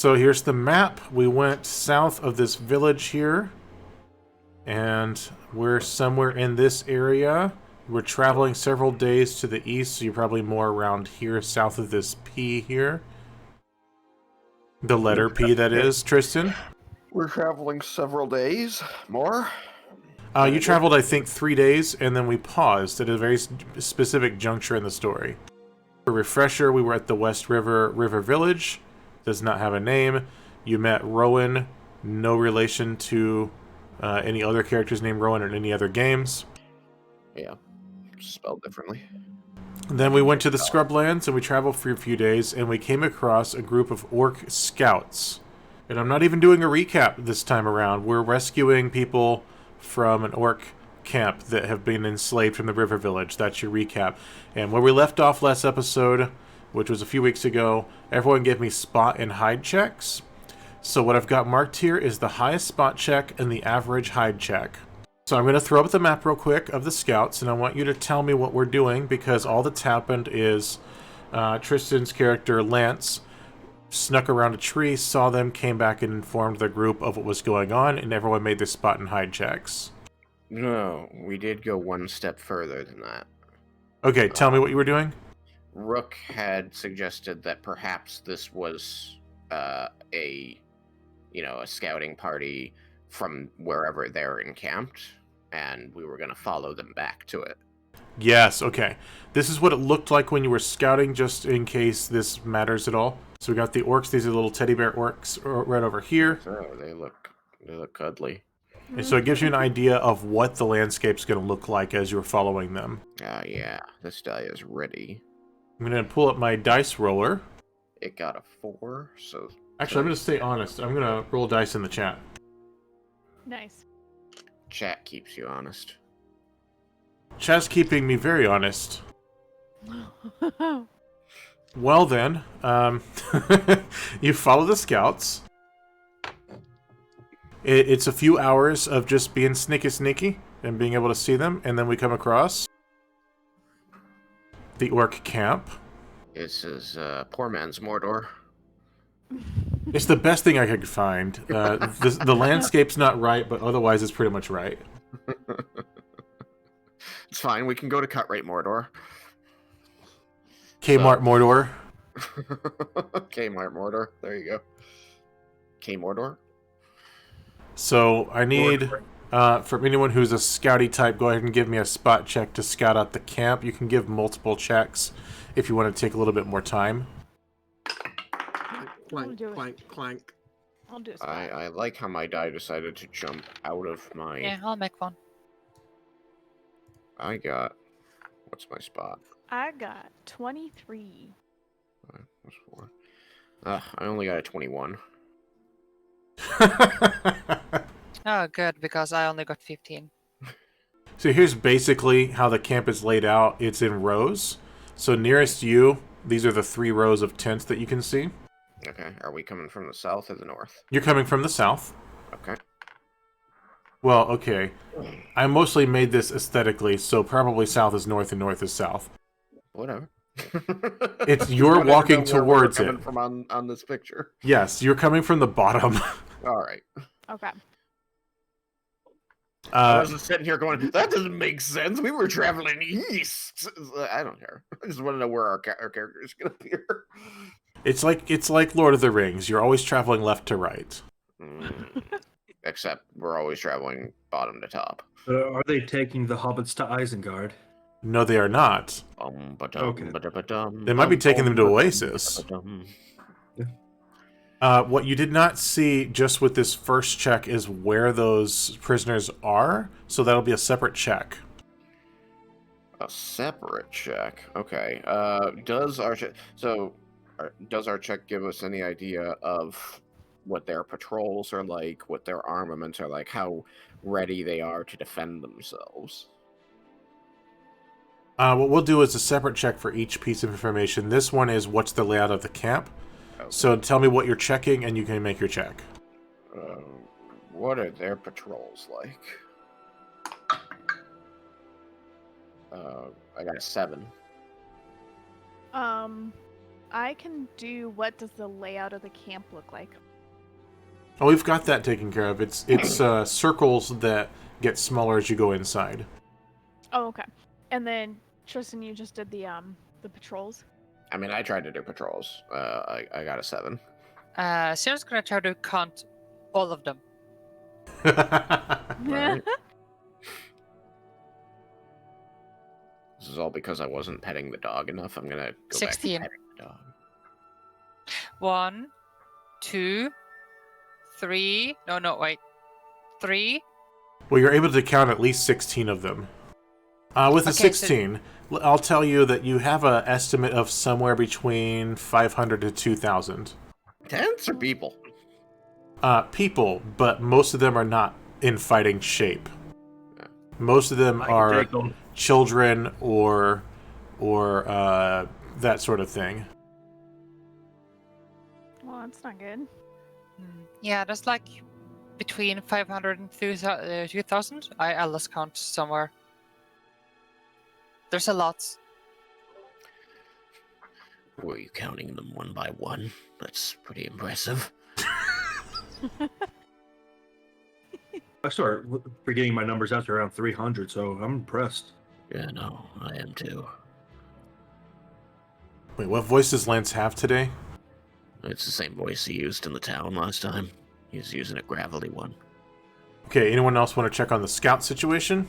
So here's the map. We went south of this village here, and we're somewhere in this area. We're traveling several days to the east, so you're probably more around here, south of this P here. The letter P, that is, Tristan. We're traveling several days more. You traveled, I think, 3 days, and then we paused at a very specific juncture in the story. For refresher, we were at the West River Village. Does not have a name. You met Rowan, no relation to any other characters named Rowan in any other games. Yeah, spelled differently. Then we went to the Scrublands, and we traveled for a few days, and we came across a group of Orc scouts. And I'm not even doing a recap this time around. We're rescuing people from an Orc camp that have been enslaved from the river village. That's your recap. And where we left off last episode, which was a few weeks ago, everyone gave me spot and hide checks. So what I've got marked here is the highest spot check and the average hide check. So I'm going to throw up the map real quick of the scouts, and I want you to tell me what we're doing, because all that's happened is Tristan's character, Lance, snuck around a tree, saw them, came back and informed the group of what was going on, and everyone made their spot and hide checks. No, we did go one step further than that. Okay, tell me what you were doing. Rook had suggested that perhaps this was a scouting party from wherever they're encamped, and we were going to follow them back to it. Yes, okay. This is what it looked like when you were scouting, just in case this matters at all. So we got the orcs. These are little teddy bear orcs right over here. So they look cuddly. And so it gives you an idea of what the landscape's going to look like as you're following them. Yeah, this die is ready. I'm going to pull up my dice roller. It got a 4, so... Actually, I'm going to stay honest. I'm going to roll dice in the chat. Nice. Chat keeps you honest. Chat's keeping me very honest. Well then, you follow the scouts. It's a few hours of just being sneaky and being able to see them, and then we come across the orc camp. This is poor man's Mordor. It's the best thing I could find. The landscape's not right, but otherwise it's pretty much right. It's fine, we can go to cut rate Mordor. Kmart Mordor. Kmart Mordor, there you go. K-Mordor. So I need, from anyone who's a scouty type, go ahead and give me a spot check to scout out the camp. You can give multiple checks if you want to take a little bit more time. Clank, clank, clank. I'll do it. I like how my die decided to jump out of my... Yeah, I'll make one. I got... What's my spot? I got 23. 5 plus 4. I only got a 21. Oh, good, because I only got 15. So here's basically how the camp is laid out. It's in rows. So nearest you, these are the 3 rows of tents that you can see. Okay, are we coming from the south or the north? You're coming from the south. Okay. Well, okay. I mostly made this aesthetically, so probably south is north and north is south. Whatever. It's you're walking towards it. From on this picture. Yes, you're coming from the bottom. All right. Okay. I was just sitting here going, that doesn't make sense. We were traveling east. I don't care. I just want to know where our character is going to appear. It's like Lord of the Rings. You're always traveling left to right. Except we're always traveling bottom to top. Are they taking the hobbits to Isengard? No, they are not. Okay. They might be taking them to Oasis. What you did not see just with this first check is where those prisoners are, so that'll be a separate check. A separate check. Okay. Does our check give us any idea of what their patrols are like, what their armaments are like, how ready they are to defend themselves? What we'll do is a separate check for each piece of information. This one is what's the layout of the camp. Okay. So tell me what you're checking, and you can make your check. What are their patrols like? I got a 7. I can do what does the layout of the camp look like? Oh, we've got that taken care of. It's circles that get smaller as you go inside. Oh, okay. And then Tristan, you just did the patrols. I mean, I tried to do patrols. I got a 7. Sarah's gonna try to count all of them. Right. This is all because I wasn't petting the dog enough. I'm gonna go 16. back to petting the dog. 1, 2, 3. No, wait. 3. Well, you're able to count at least 16 of them. With a Okay, 16, I'll tell you that you have an estimate of somewhere between 500 to 2,000. Tents or people? People, but most of them are not in fighting shape. Most of them I can are take 'em. children or that sort of thing. Well, that's not good. Yeah, there's like between 500 and 2,000. I lost count somewhere. There's a lot. Were you counting them one by one? That's pretty impressive. I start forgetting my numbers after around 300, so I'm impressed. Yeah, no, I am too. Wait, what voice does Lance have today? It's the same voice he used in the town last time. He's using a gravelly one. Okay, anyone else want to check on the scout situation?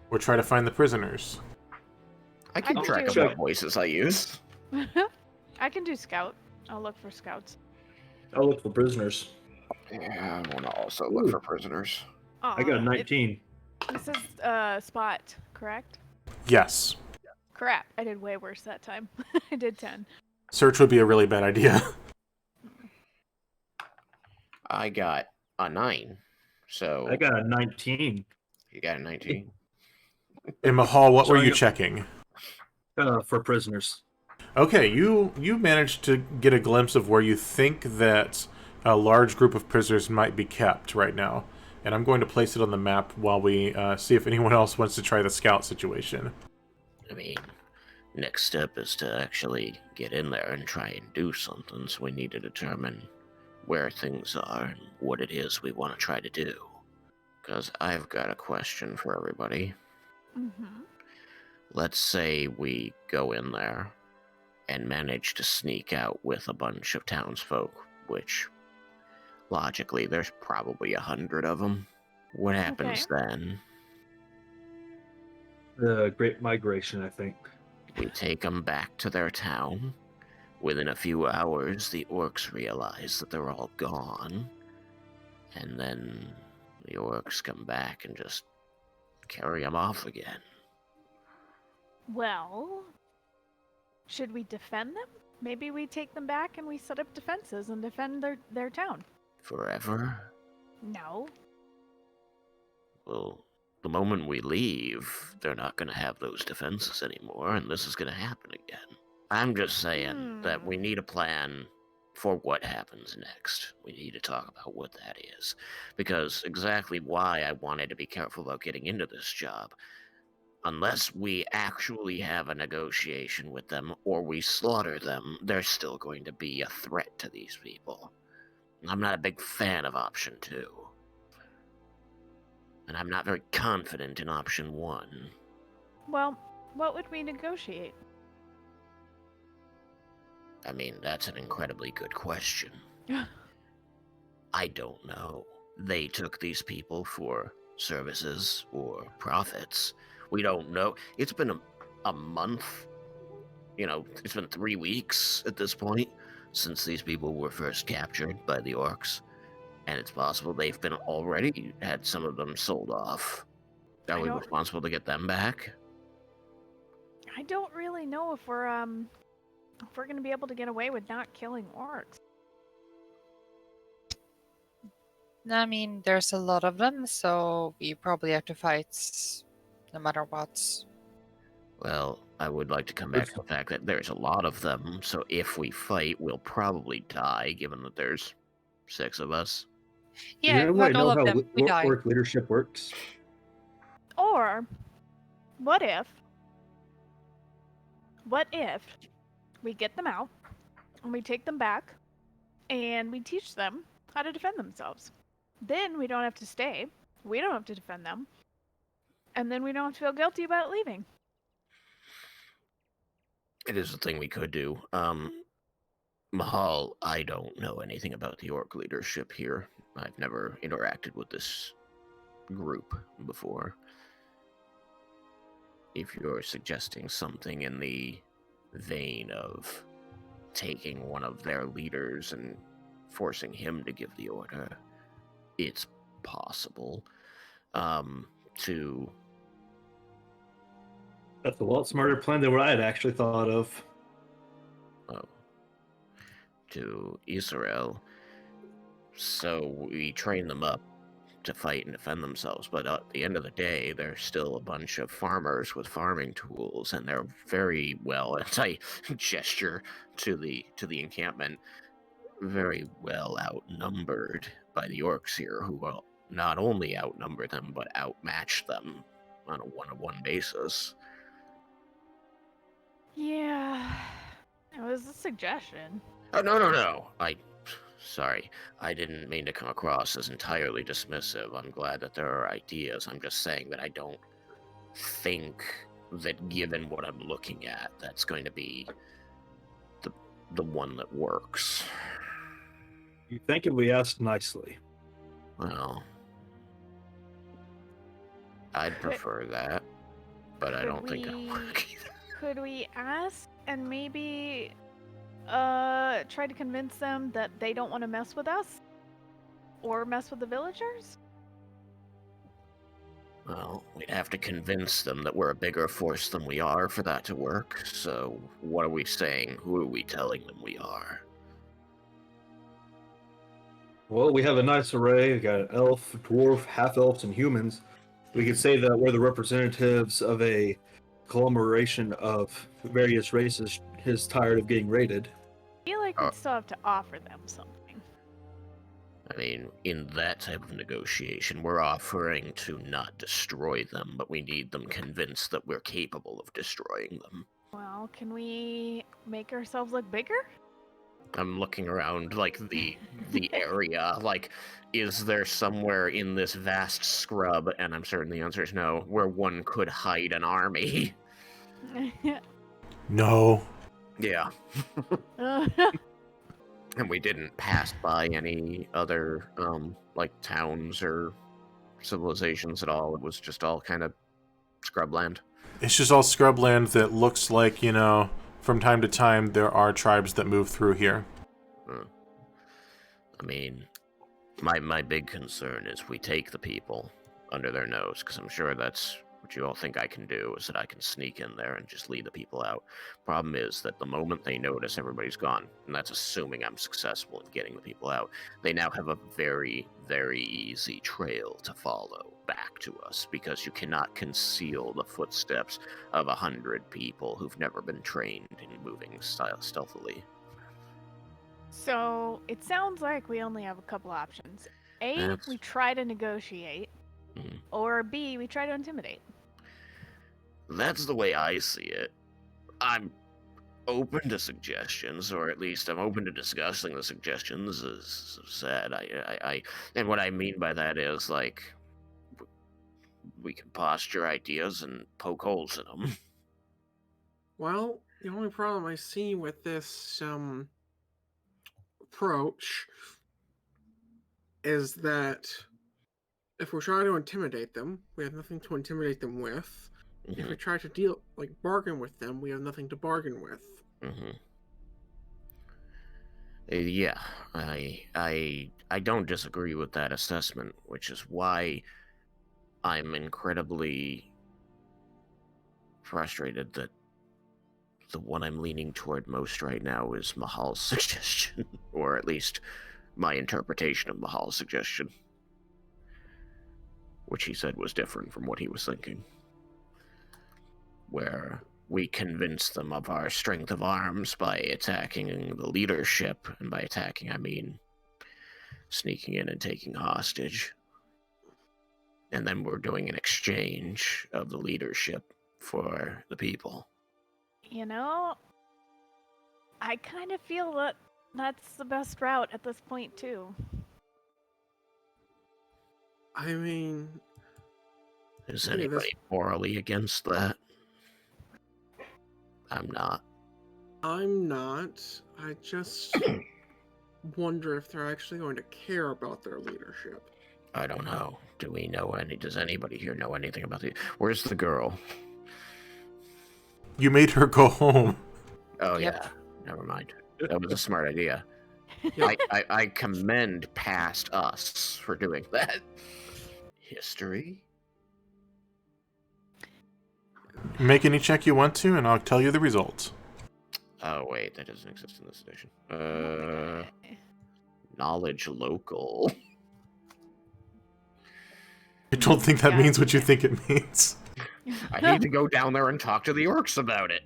Or try to find the prisoners? I can can track do- what voices I use. I can do scout. I'll look for scouts. I'll look for prisoners. Yeah, I want to also look for prisoners. I got a 19. This is spot, correct? Yes. Crap, I did way worse that time. I did 10. Search would be a really bad idea. I got a 9. So I got a 19 you got a 19. In Mahal, what were Sorry, you checking? for prisoners. Okay, you managed to get a glimpse of where you think that a large group of prisoners might be kept right now. And I'm going to place it on the map while we see if anyone else wants to try the scout situation. I mean, next step is to actually get in there and try and do something, so we need to determine where things are and what it is we want to try to do. Because I've got a question for everybody. Mm-hmm. Let's say we go in there and manage to sneak out with a bunch of townsfolk, which, logically, there's probably 100 of them. What happens then? The Great Migration, I think. We take them back to their town. Within a few hours, the orcs realize that they're all gone. And then the orcs come back and just carry them off again. Well, should we defend them? Maybe we take them back and we set up defenses and defend their town. Forever? No. Well, the moment we leave, they're not going to have those defenses anymore, and this is going to happen again. I'm just saying that we need a plan for what happens next. We need to talk about what that is. Because exactly why I wanted to be careful about getting into this job. Unless we actually have a negotiation with them or we slaughter them, there's still going to be a threat to these people. I'm not a big fan of option 2. And I'm not very confident in option 1. Well, what would we negotiate? I mean, that's an incredibly good question. I don't know. They took these people for services or profits. We don't know. It's been a month. You know, it's been 3 weeks at this point since these people were first captured by the orcs. And it's possible they've been already had some of them sold off. Are we responsible to get them back? I don't really know if we're going to be able to get away with not killing orcs. I mean, there's a lot of them, so we probably have to fight no matter what. Well, I would like to come back to the fact that there's a lot of them, so if we fight, we'll probably die, given that there's 6 of us. Yeah, Does but anyone all know of how them, we die. orc leadership works? Or, what if we get them out, and we take them back, and we teach them how to defend themselves. Then we don't have to stay. We don't have to defend them. And then we don't have to feel guilty about leaving. It is a thing we could do. Mahal, I don't know anything about the orc leadership here. I've never interacted with this group before. If you're suggesting something in the vein of taking one of their leaders and forcing him to give the order, it's possible. That's a lot smarter plan than what I had actually thought of. To Israel, so we train them up to fight and defend themselves, but at the end of the day, they're still a bunch of farmers with farming tools, and they're very well, as I gesture to the encampment, very well outnumbered by the orcs here, who will not only outnumber them, but outmatch them on a one-to-one basis. Yeah, it was a suggestion. Oh, no. Sorry, I didn't mean to come across as entirely dismissive. I'm glad that there are ideas. I'm just saying that I don't think that given what I'm looking at, that's going to be the one that works. You think if we asked nicely? Well, I'd prefer that, but I don't think it'll work either. Could we ask and maybe try to convince them that they don't want to mess with us? Or mess with the villagers? Well, we'd have to convince them that we're a bigger force than we are for that to work. So, what are we saying? Who are we telling them we are? Well, we have a nice array. We got an elf, dwarf, half-elves, and humans. We could say that we're the representatives of a conglomeration of various races who's tired of getting raided. I feel like we'd still have to offer them something. I mean, in that type of negotiation, we're offering to not destroy them, but we need them convinced that we're capable of destroying them. Well, can we make ourselves look bigger? I'm looking around, like, the area, like, is there somewhere in this vast scrub, and I'm certain the answer is no, where one could hide an army? No. Yeah. And we didn't pass by any other, like, towns or civilizations at all. It was just all kind of scrubland. It's just all scrubland that looks like, you know, from time to time there are tribes that move through here. I mean, my big concern is we take the people under their nose, because I'm sure that's what you all think I can do, is that I can sneak in there and just lead the people out. Problem is that the moment they notice, everybody's gone, and that's assuming I'm successful in getting the people out. They now have a very, very easy trail to follow back to us, because you cannot conceal the footsteps of 100 people who've never been trained in moving stealthily. So, it sounds like we only have a couple options. A, we try to negotiate, or B, we try to intimidate. That's the way I see it. I'm open to suggestions, or at least I'm open to discussing the suggestions, as said. And what I mean by that is, like, we can posture ideas and poke holes in them. Well, the only problem I see with this approach is that if we're trying to intimidate them, we have nothing to intimidate them with. If we try to bargain with them, we have nothing to bargain with. Yeah, I don't disagree with that assessment, which is why I'm incredibly frustrated that the one I'm leaning toward most right now is Mahal's suggestion, or at least my interpretation of Mahal's suggestion, which he said was different from what he was thinking, where we convince them of our strength of arms by attacking the leadership, and by attacking I mean sneaking in and taking hostage, and then we're doing an exchange of the leadership for the people. You know, I kind of feel that that's the best route at this point, too. I mean, Is okay, anybody morally against that? I'm not. I'm not. I just wonder if they're actually going to care about their leadership. I don't know. Do we know any? Does anybody here know anything about the? Where's the girl? You made her go home. Oh Yep. yeah. Never mind. That was a smart idea. Yeah. I commend past us for doing that. History. Make any check you want to, and I'll tell you the results. Oh wait, that doesn't exist in this edition. Knowledge local. I don't think that Yeah. means what you think it means. I need to go down there and talk to the orcs about it.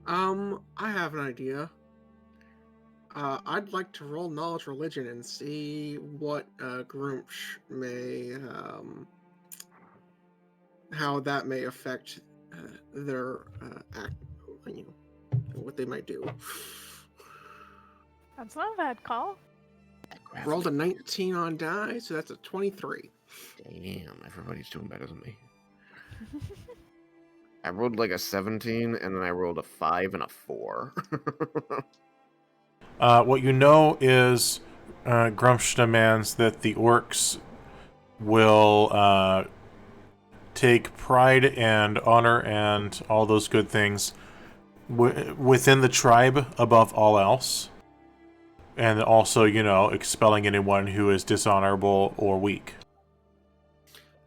I have an idea. I'd like to roll knowledge religion and see what Grumsh may how that may affect their act, what they might do. That's not a bad call. Rolled a 19 on die, so that's a 23. Damn, everybody's doing better than me. I rolled like a 17, and then I rolled a 5 and a 4. What you know is Grumsh demands that the orcs will take pride and honor and all those good things within the tribe above all else. And also, expelling anyone who is dishonorable or weak.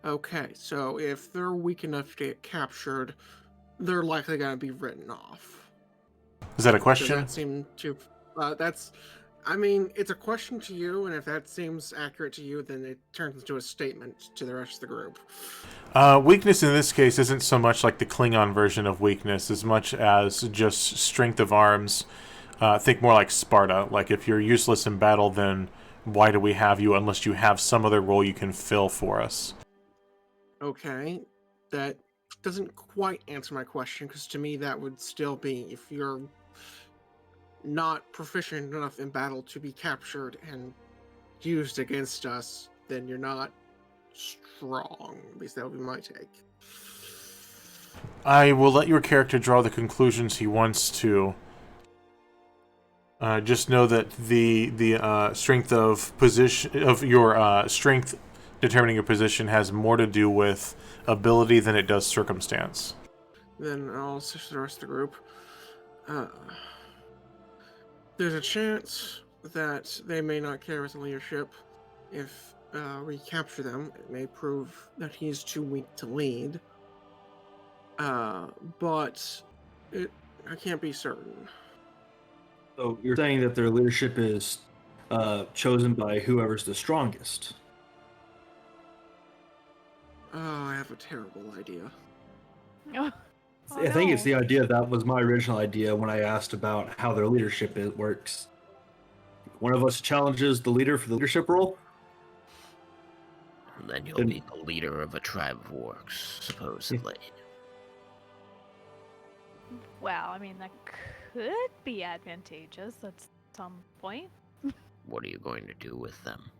Okay, so if they're weak enough to get captured, they're likely going to be written off. Is that a Does question? that seem to... I mean, it's a question to you, and if that seems accurate to you, then it turns into a statement to the rest of the group. Weakness in this case isn't so much like the Klingon version of weakness as much as just strength of arms. Think more like Sparta. Like, if you're useless in battle, then why do we have you unless you have some other role you can fill for us? Okay, that doesn't quite answer my question, because to me that would still be, if you're not proficient enough in battle to be captured and used against us, then you're not strong. At least that would be my take. I will let your character draw the conclusions he wants to. Just know that the strength of position of your strength determining your position has more to do with ability than it does circumstance. Then I'll switch to the rest of the group. There's a chance that they may not care as a leadership. If we capture them, it may prove that he's too weak to lead. But I can't be certain. So you're saying that their leadership is chosen by whoever's the strongest. Oh, I have a terrible idea. Oh, I think it's no. the idea that was my original idea when I asked about how their leadership works. One of us challenges the leader for the leadership role. And then you'll be the leader of a tribe of orcs, supposedly. Well, I mean, that could be advantageous at some point. What are you going to do with them?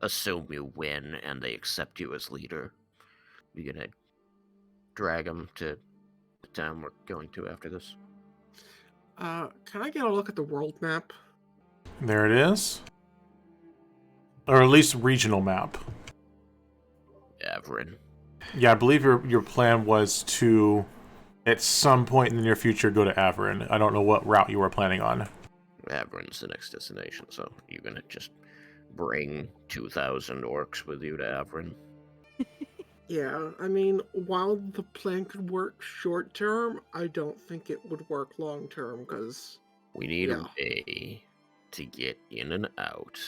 Assume you win and they accept you as leader. You're gonna drag them to the town we're going to after this? Can I get a look at the world map? There it is. Or at least regional map. Averin. Yeah, I believe your plan was to, at some point in the near future, go to Averin. I don't know what route you were planning on. Averin's the next destination, so you're gonna just bring 2,000 orcs with you to Averin? Yeah, I mean, while the plan could work short term, I don't think it would work long term, because... We need Yeah. a way to get in and out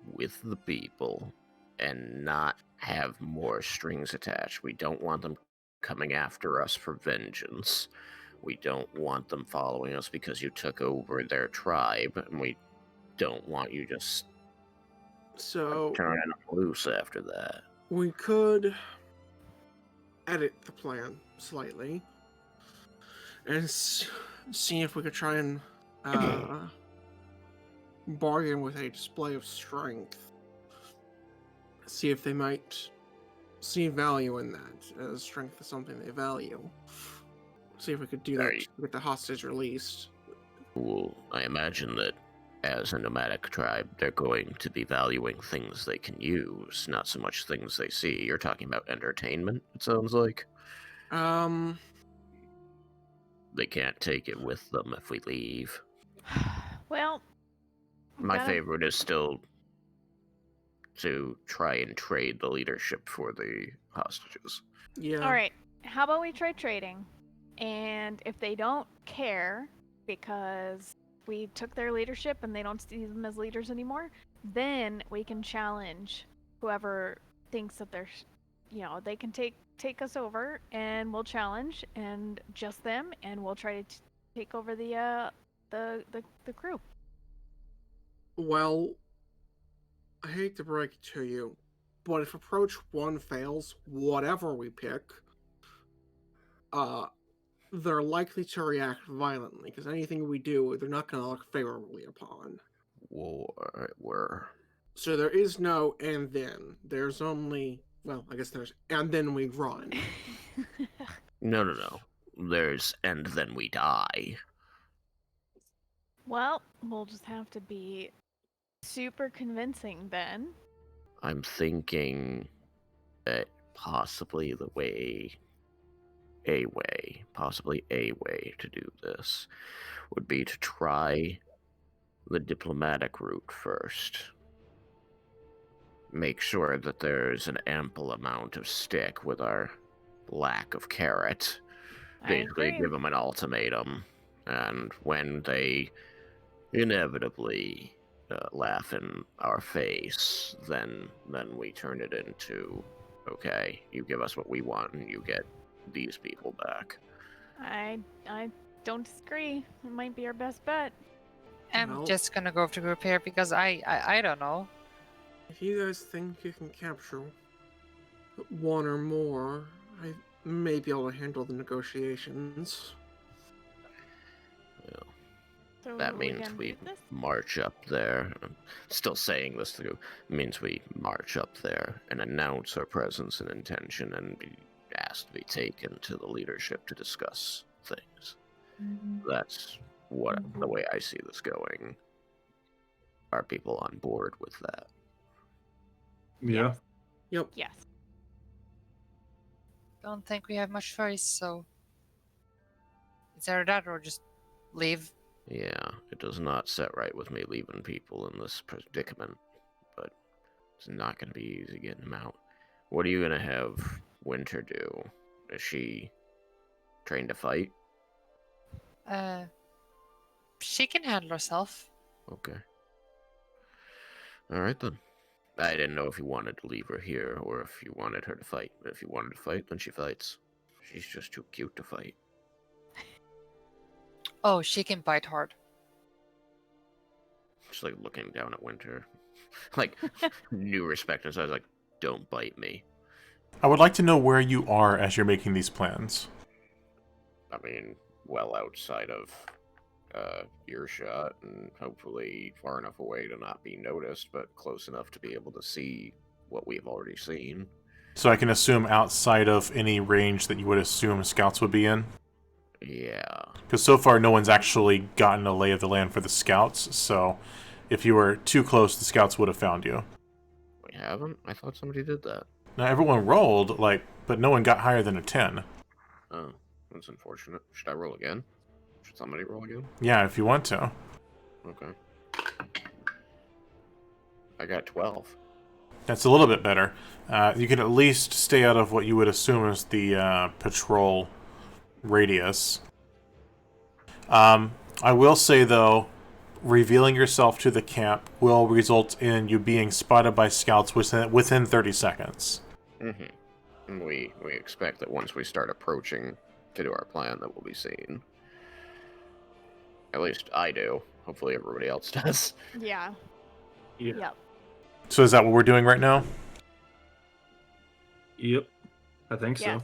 with the people and not have more strings attached. We don't want them coming after us for vengeance. We don't want them following us because you took over their tribe, and we don't want you just So, turning them loose after that. we could edit the plan slightly and see if we could try and bargain with a display of strength. See if they might see value in that, as strength is something they value. See if we could do that Right. to get the hostage released. Well, I imagine that as a nomadic tribe, they're going to be valuing things they can use, not so much things they see. You're talking about entertainment, it sounds like. They can't take it with them if we leave. Well, My gotta- favorite is still to try and trade the leadership for the hostages. Yeah. All right. How about we try trading? And if they don't care because we took their leadership and they don't see them as leaders anymore, then we can challenge whoever thinks that they're, they can take us over, and we'll challenge and just them, and we'll try to take over the crew. Well, I hate to break it to you, but if approach 1 fails, whatever we pick, they're likely to react violently, because anything we do, they're not going to look favorably upon. We're So there is no and then. There's only, well, I guess there's and then we run. No. There's and then we die. Well, we'll just have to be super convincing then. I'm thinking that possibly a way to do this would be to try the diplomatic route first. Make sure that there's an ample amount of stick with our lack of carrot. Basically, give them an ultimatum, and when they inevitably laugh in our face, then we turn it into, okay, you give us what we want, and you get these people back. I don't disagree. It might be our best bet. I'm No. just gonna go with the group here because I don't know. If you guys think you can capture 1 or more, I may be able to handle the negotiations. Well, So that are means gonna we do this? march up there. I'm still saying this through. Means we march up there and announce our presence and intention, and be asked to be taken to the leadership to discuss things. That's the way I see this going. Are people on board with that? Yeah. Yep. Yes. Don't think we have much choice, so it's either that or just leave. Yeah, it does not set right with me leaving people in this predicament, but it's not going to be easy getting them out. What are you going to have Winter do? Is she trained to fight? She can handle herself. Okay. Alright then. I didn't know if you wanted to leave her here or if you wanted her to fight. But if you wanted to fight, then she fights. She's just too cute to fight. Oh, she can bite hard. Just like looking down at Winter. Like, new respect. And so I was like, don't bite me. I would like to know where you are as you're making these plans. I mean, well outside of earshot, and hopefully far enough away to not be noticed, but close enough to be able to see what we've already seen. So I can assume outside of any range that you would assume scouts would be in? Yeah. Because so far no one's actually gotten a lay of the land for the scouts, so if you were too close, the scouts would have found you. We haven't? I thought somebody did that. Now everyone rolled, but no one got higher than a 10. Oh, that's unfortunate. Should I roll again? Should somebody roll again? Yeah, if you want to. Okay. I got 12. That's a little bit better. You can at least stay out of what you would assume is the patrol radius. I will say, though, revealing yourself to the camp will result in you being spotted by scouts within 30 seconds. Mm-hmm. And we expect that once we start approaching to do our plan that we'll be seen. At least I do. Hopefully everybody else does. Yeah. Yeah. Yep. So is that what we're doing right now? Yep. I think Yes.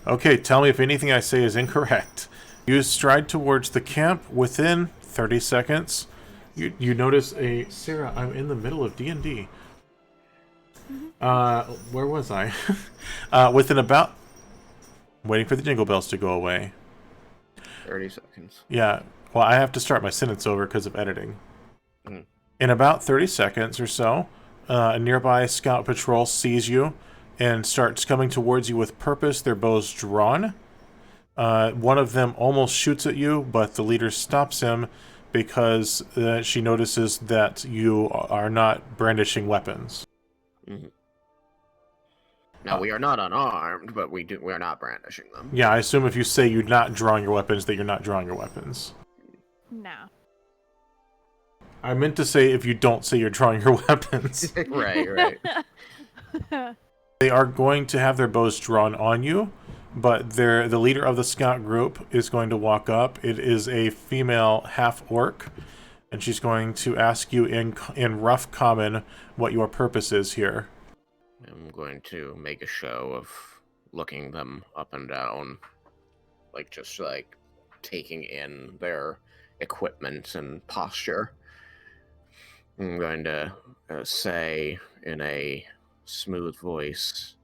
so. Okay, tell me if anything I say is incorrect. You stride towards the camp. Within 30 seconds, you notice a... Sarah, I'm in the middle of D&D. Where was I? Within about... Waiting for the jingle bells to go away. 30 seconds. Yeah, well, I have to start my sentence over because of editing. Mm. In about 30 seconds or so, a nearby scout patrol sees you and starts coming towards you with purpose, their bows drawn. One of them almost shoots at you, but the leader stops him because she notices that you are not brandishing weapons. Mm-hmm. Now, we are not unarmed, but we are not brandishing them. Yeah, I assume if you say you're not drawing your weapons, that you're not drawing your weapons. No. I meant to say if you don't say you're drawing your weapons. Right. They are going to have their bows drawn on you, but the leader of the scout group is going to walk up. It is a female half-orc, and she's going to ask you in rough common what your purpose is here. I'm going to make a show of looking them up and down, just taking in their equipment and posture. I'm going to say in a smooth voice,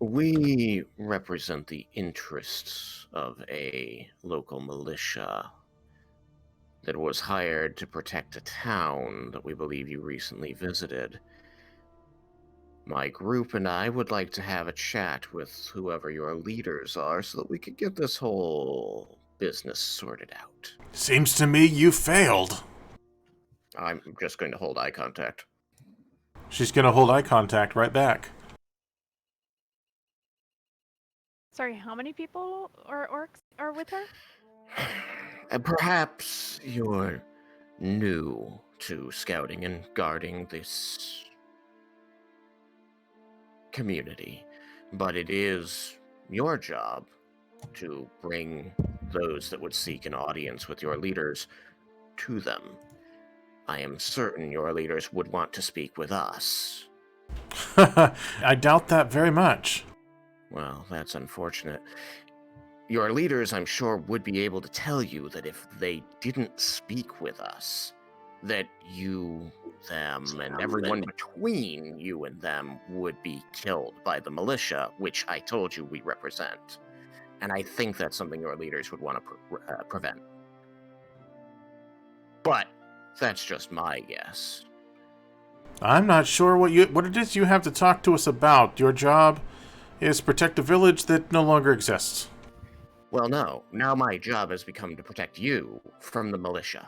we represent the interests of a local militia that was hired to protect a town that we believe you recently visited. My group and I would like to have a chat with whoever your leaders are so that we could get this whole business sorted out. Seems to me you failed. I'm just going to hold eye contact. She's going to hold eye contact right back. Sorry, how many people or orcs are with her? And perhaps you're new to scouting and guarding this community, but it is your job to bring those that would seek an audience with your leaders to them. I am certain your leaders would want to speak with us. I doubt that very much. Well, that's unfortunate. Your leaders, I'm sure, would be able to tell you that if they didn't speak with us, that you, them, and everyone between you and them would be killed by the militia, which I told you we represent. And I think that's something your leaders would want to prevent. But that's just my guess. I'm not sure what it is you have to talk to us about. Your job is protect a village that no longer exists. Well, no. Now my job has become to protect you from the militia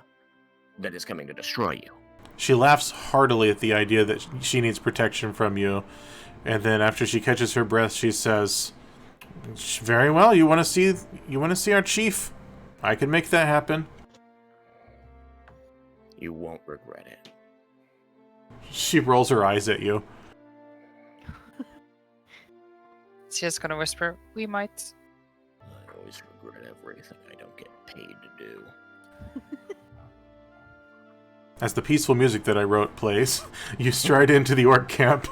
that is coming to destroy you. She laughs heartily at the idea that she needs protection from you, and then after she catches her breath, she says, "Very well. You want to see our chief? I can make that happen." You won't regret it. She rolls her eyes at you. She's just gonna whisper, "We might." I always regret everything I don't get paid to do. As the peaceful music that I wrote plays, you stride into the orc camp.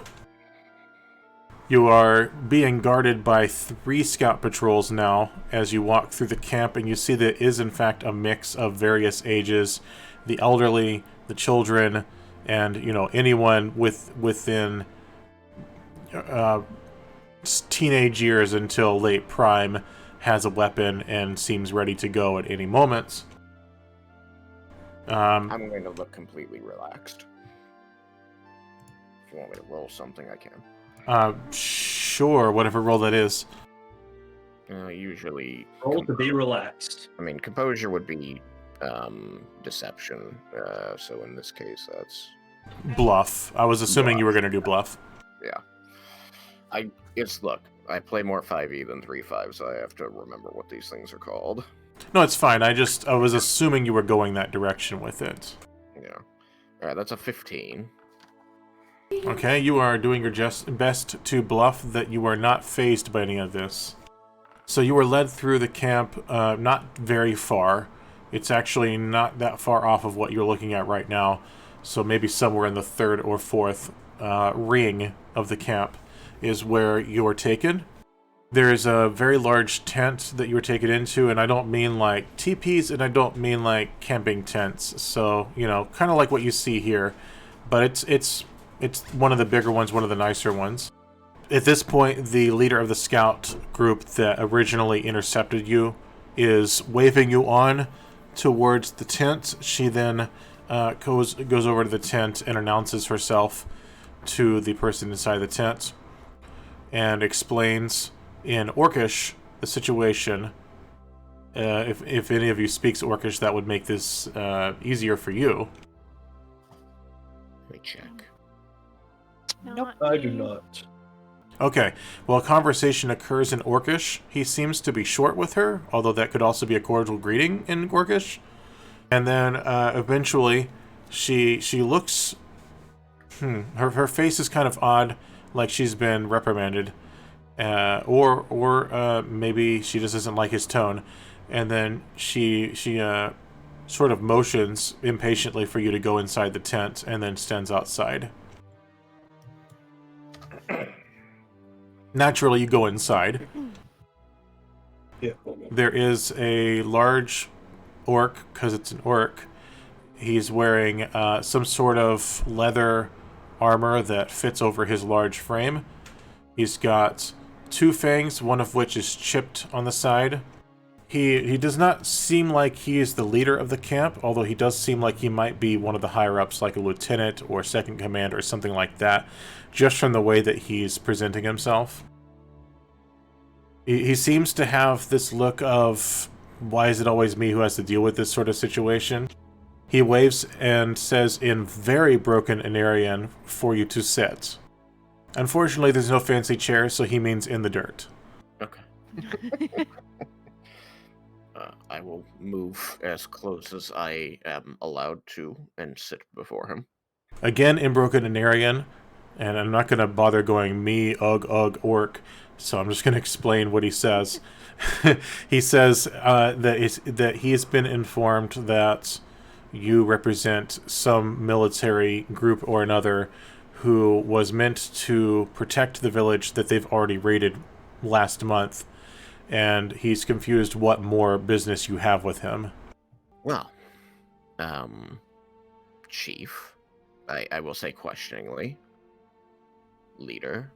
You are being guarded by 3 scout patrols now as you walk through the camp, and you see that it is in fact a mix of various ages. The elderly, the children, and anyone within teenage years until late prime has a weapon and seems ready to go at any moment. I'm going to look completely relaxed. If you want me to roll something, I can. Sure, whatever roll that is. Usually... Roll to be relaxed. I mean, composure would be deception. So in this case, that's... Bluff. I was assuming you were going to do bluff. Yeah. Look, I play more 5e than 3-5, so I have to remember what these things are called. No, it's fine. I was assuming you were going that direction with it. Yeah. Alright, that's a 15. Okay, you are doing your best to bluff that you are not fazed by any of this. So you were led through the camp, not very far. It's actually not that far off of what you're looking at right now. So maybe somewhere in the 3rd or 4th ring of the camp is where you're taken. There is a very large tent that you were taken into, and I don't mean like teepees, and I don't mean like camping tents. So, kind of like what you see here, but it's one of the bigger ones, one of the nicer ones. At this point, the leader of the scout group that originally intercepted you is waving you on towards the tent. She then goes over to the tent and announces herself to the person inside the tent and explains in Orcish the situation. If any of you speaks Orcish, that would make this easier for you. Let me check. Nope. I do me. not. Okay, well, a conversation occurs in Orcish. He seems to be short with her, although that could also be a cordial greeting in Orcish. And then eventually, she looks. Her face is kind of odd, like she's been reprimanded, or maybe she just doesn't like his tone. And then she sort of motions impatiently for you to go inside the tent, and then stands outside. Naturally, you go inside. Yeah. There is a large orc, because it's an orc. He's wearing some sort of leather armor that fits over his large frame. He's got 2 fangs, one of which is chipped on the side. He does not seem like he is the leader of the camp, although he does seem like he might be one of the higher-ups, like a lieutenant or second command or something like that, just from the way that he's presenting himself. He seems to have this look of, why is it always me who has to deal with this sort of situation? He waves and says in very broken Anarian for you to sit. Unfortunately, there's no fancy chairs, so he means in the dirt. Okay. I will move as close as I am allowed to and sit before him. Again in broken Anarian, and I'm not going to bother going me, ugh, orc, so I'm just going to explain what he says. He says that he has been informed that you represent some military group or another who was meant to protect the village that they've already raided last month, and he's confused what more business you have with him. Well, Chief, I will say questioningly, leader.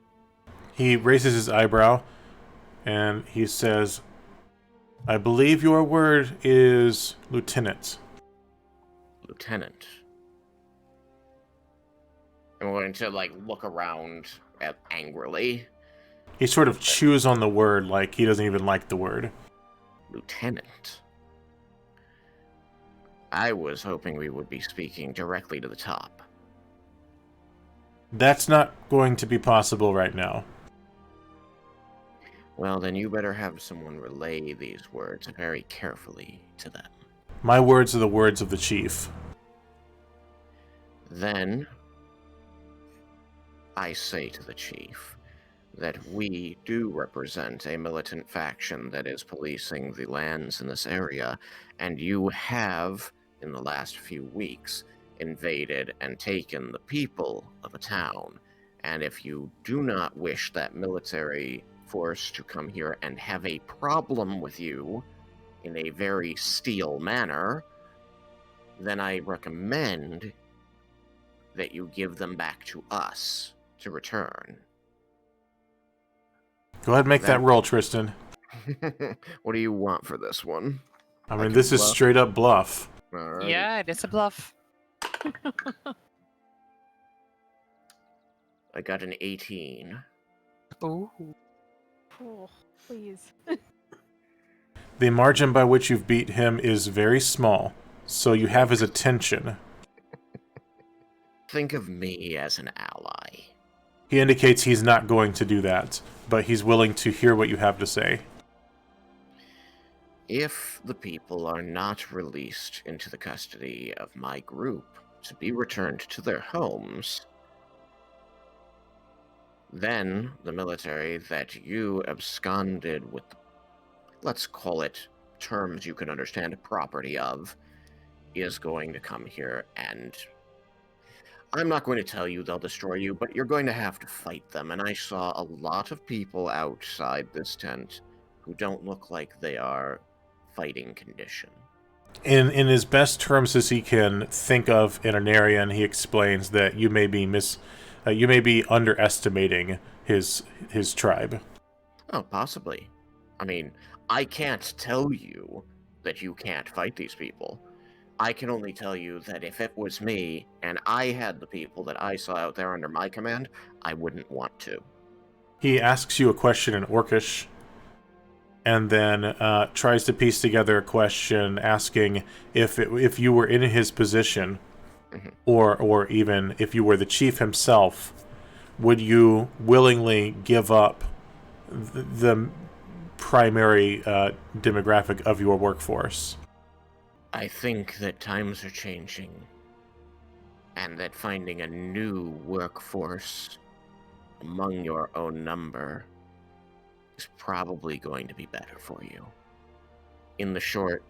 He raises his eyebrow, and he says, I believe your word is lieutenant. Lieutenant. I'm going to, look around angrily. He sort of chews on the word like he doesn't even like the word. Lieutenant. I was hoping we would be speaking directly to the top. That's not going to be possible right now. Well, then you better have someone relay these words very carefully to them. My words are the words of the chief. Then, I say to the chief that we do represent a militant faction that is policing the lands in this area, and you have, in the last few weeks, invaded and taken the people of a town. And if you do not wish that military force to come here and have a problem with you in a very steel manner, then I recommend that you give them back to us to return. Go ahead and make that roll, Tristan. What do you want for this one? I mean, can this is bluff. straight up bluff. All right. Yeah, it is a bluff. I got an 18. Ooh. Oh, please. The margin by which you've beat him is very small, so you have his attention. Think of me as an ally. He indicates he's not going to do that, but he's willing to hear what you have to say. If the people are not released into the custody of my group to be returned to their homes, then the military that you absconded with, let's call it terms you can understand, property of, is going to come here and I'm not going to tell you they'll destroy you, but you're going to have to fight them. And I saw a lot of people outside this tent who don't look like they are fighting condition. In his best terms as he can think of in an area, and he explains that you may be underestimating his tribe. Oh, possibly. I mean, I can't tell you that you can't fight these people. I can only tell you that if it was me and I had the people that I saw out there under my command, I wouldn't want to. He asks you a question in Orcish, and then tries to piece together a question asking if you were in his position, or even if you were the chief himself, would you willingly give up the primary demographic of your workforce? I think that times are changing, and that finding a new workforce among your own number is probably going to be better for you, in the short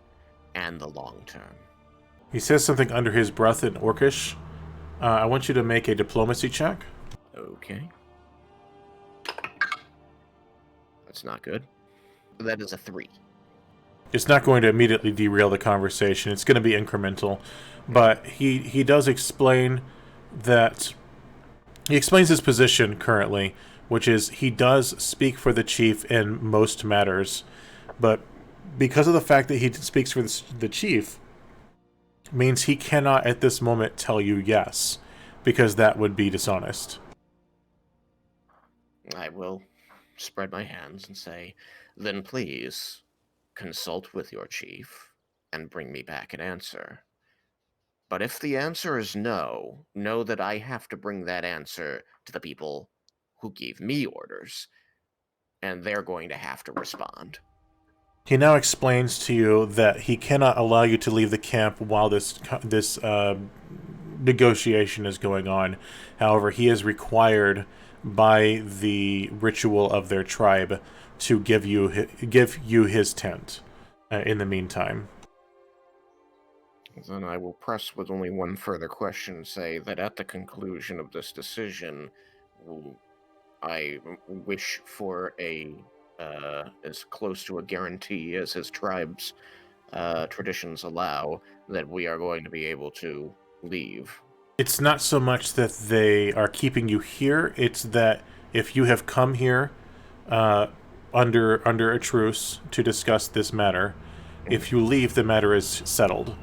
and the long term. He says something under his breath in Orcish. I want you to make a diplomacy check. Okay. That's not good. That is a 3. It's not going to immediately derail the conversation. It's going to be incremental. But he does explain that... He explains his position currently, which is he does speak for the chief in most matters. But because of the fact that he speaks for the chief, means he cannot at this moment tell you yes, because that would be dishonest. I will spread my hands and say, then please consult with your chief and bring me back an answer. But if the answer is no, know that I have to bring that answer to the people who gave me orders, and they're going to have to respond. He now explains to you that he cannot allow you to leave the camp while this negotiation is going on. However, he is required by the ritual of their tribe to give you his tent in the meantime. Then I will press with only one further question and say that at the conclusion of this decision, I wish for as close to a guarantee as his tribe's traditions allow that we are going to be able to leave. It's not so much that they are keeping you here, it's that if you have come here under a truce to discuss this matter, if you leave, the matter is settled.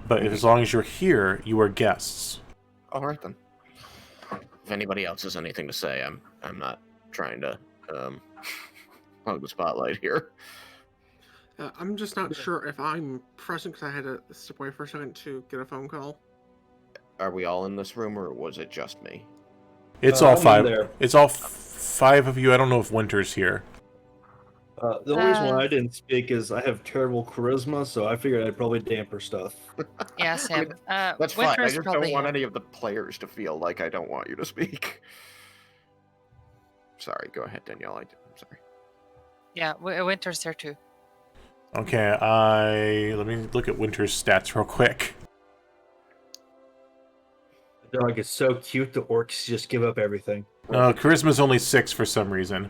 But as long as you're here, you are guests. All right, then. If anybody else has anything to say, I'm not trying to hog the spotlight here. I'm just not sure if I'm present because I had to step away for a second to get a phone call. Are we all in this room, or was it just me? It's all I'm five. there. It's all five of you. I don't know if Winter's here. The only reason why I didn't speak is I have terrible charisma, so I figured I'd probably damper stuff. Yeah, Sam. That's fine. I Winter's just don't probably want here. any of the players to feel like I don't want you to speak. Sorry, go ahead, Danielle. I'm sorry. Yeah, Winter's here too. Okay, let me look at Winter's stats real quick. The dog is so cute, the orcs just give up everything. Charisma's only 6 for some reason.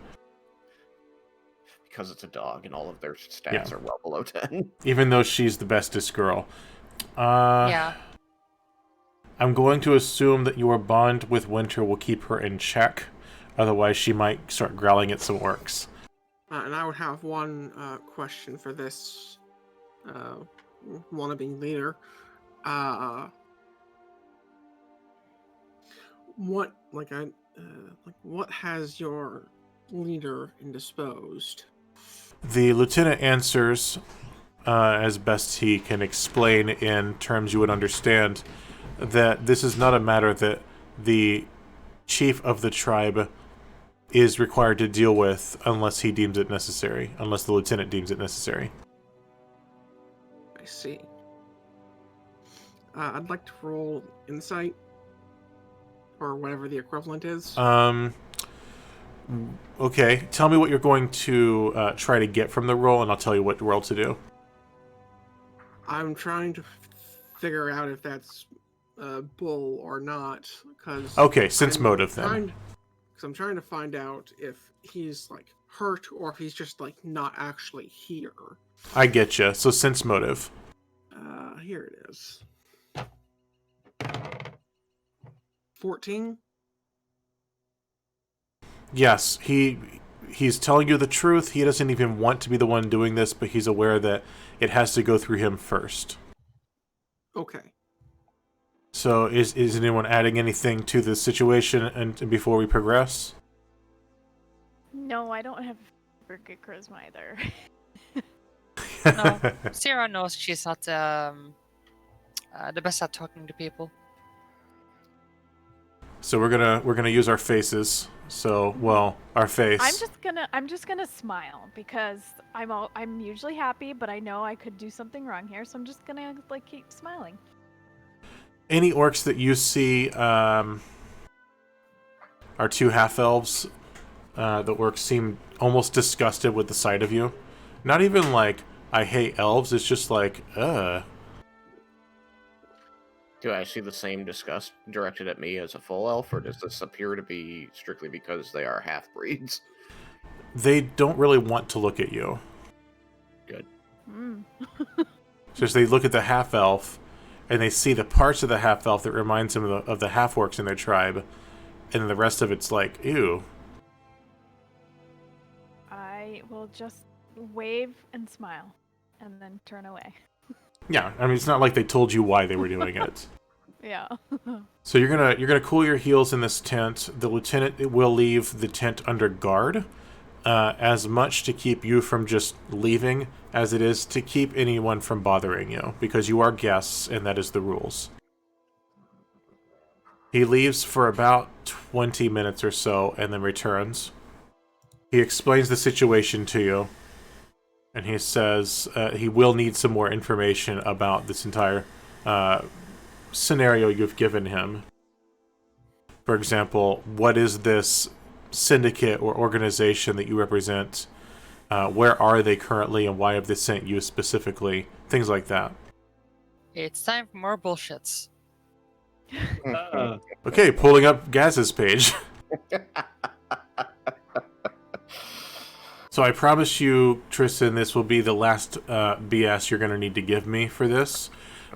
Because it's a dog and all of their stats are well below 10. Even though she's the bestest girl. Yeah. I'm going to assume that your bond with Winter will keep her in check. Otherwise, she might start growling at some orcs. And I would have one question for this wannabe leader. What has your leader indisposed? The lieutenant answers as best he can explain in terms you would understand that this is not a matter that the chief of the tribe is required to deal with unless he deems it necessary, unless the lieutenant deems it necessary. I see. I'd like to roll insight, or whatever the equivalent is. Okay, tell me what you're going to try to get from the roll, and I'll tell you what roll to do. I'm trying to figure out if that's bull or not, because Okay, sense motive then. I'm trying to find out if he's like hurt or if he's just like not actually here. I get you. So sense motive. Here it is. 14. Yes, he's telling you the truth. He doesn't even want to be the one doing this, but he's aware that it has to go through him first. Okay. So is anyone adding anything to the situation and before we progress? No, I don't have super good charisma either. No, Sarah knows she's not the best at talking to people. So we're gonna use our faces. So our face. I'm just gonna smile because I'm usually happy, but I know I could do something wrong here, so I'm just gonna like keep smiling. Any orcs that you see are two half elves. The orcs seem almost disgusted with the sight of you. Not even like I hate elves. It's just like Do I see the same disgust directed at me as a full elf, or does this appear to be strictly because they are half-breeds? They don't really want to look at you. Good. Just they look at the half elf, and they see the parts of the half elf that reminds them of the half orcs in their tribe, and then the rest of it's like ew. I will just wave and smile, and then turn away. Yeah, I mean it's not like they told you why they were doing it. Yeah. So you're gonna cool your heels in this tent. The lieutenant will leave the tent under guard, as much to keep you from just leaving as it is to keep anyone from bothering you, because you are guests and that is the rules. He leaves for about 20 minutes or so and then returns. He explains the situation to you, and he says he will need some more information about this entire scenario you've given him. For example, what is this syndicate or organization that you represent? Where are they currently, and why have they sent you specifically? Things like that. It's time for more bullshits. Okay, pulling up Gaz's page. So I promise you, Tristan, this will be the last BS you're going to need to give me for this.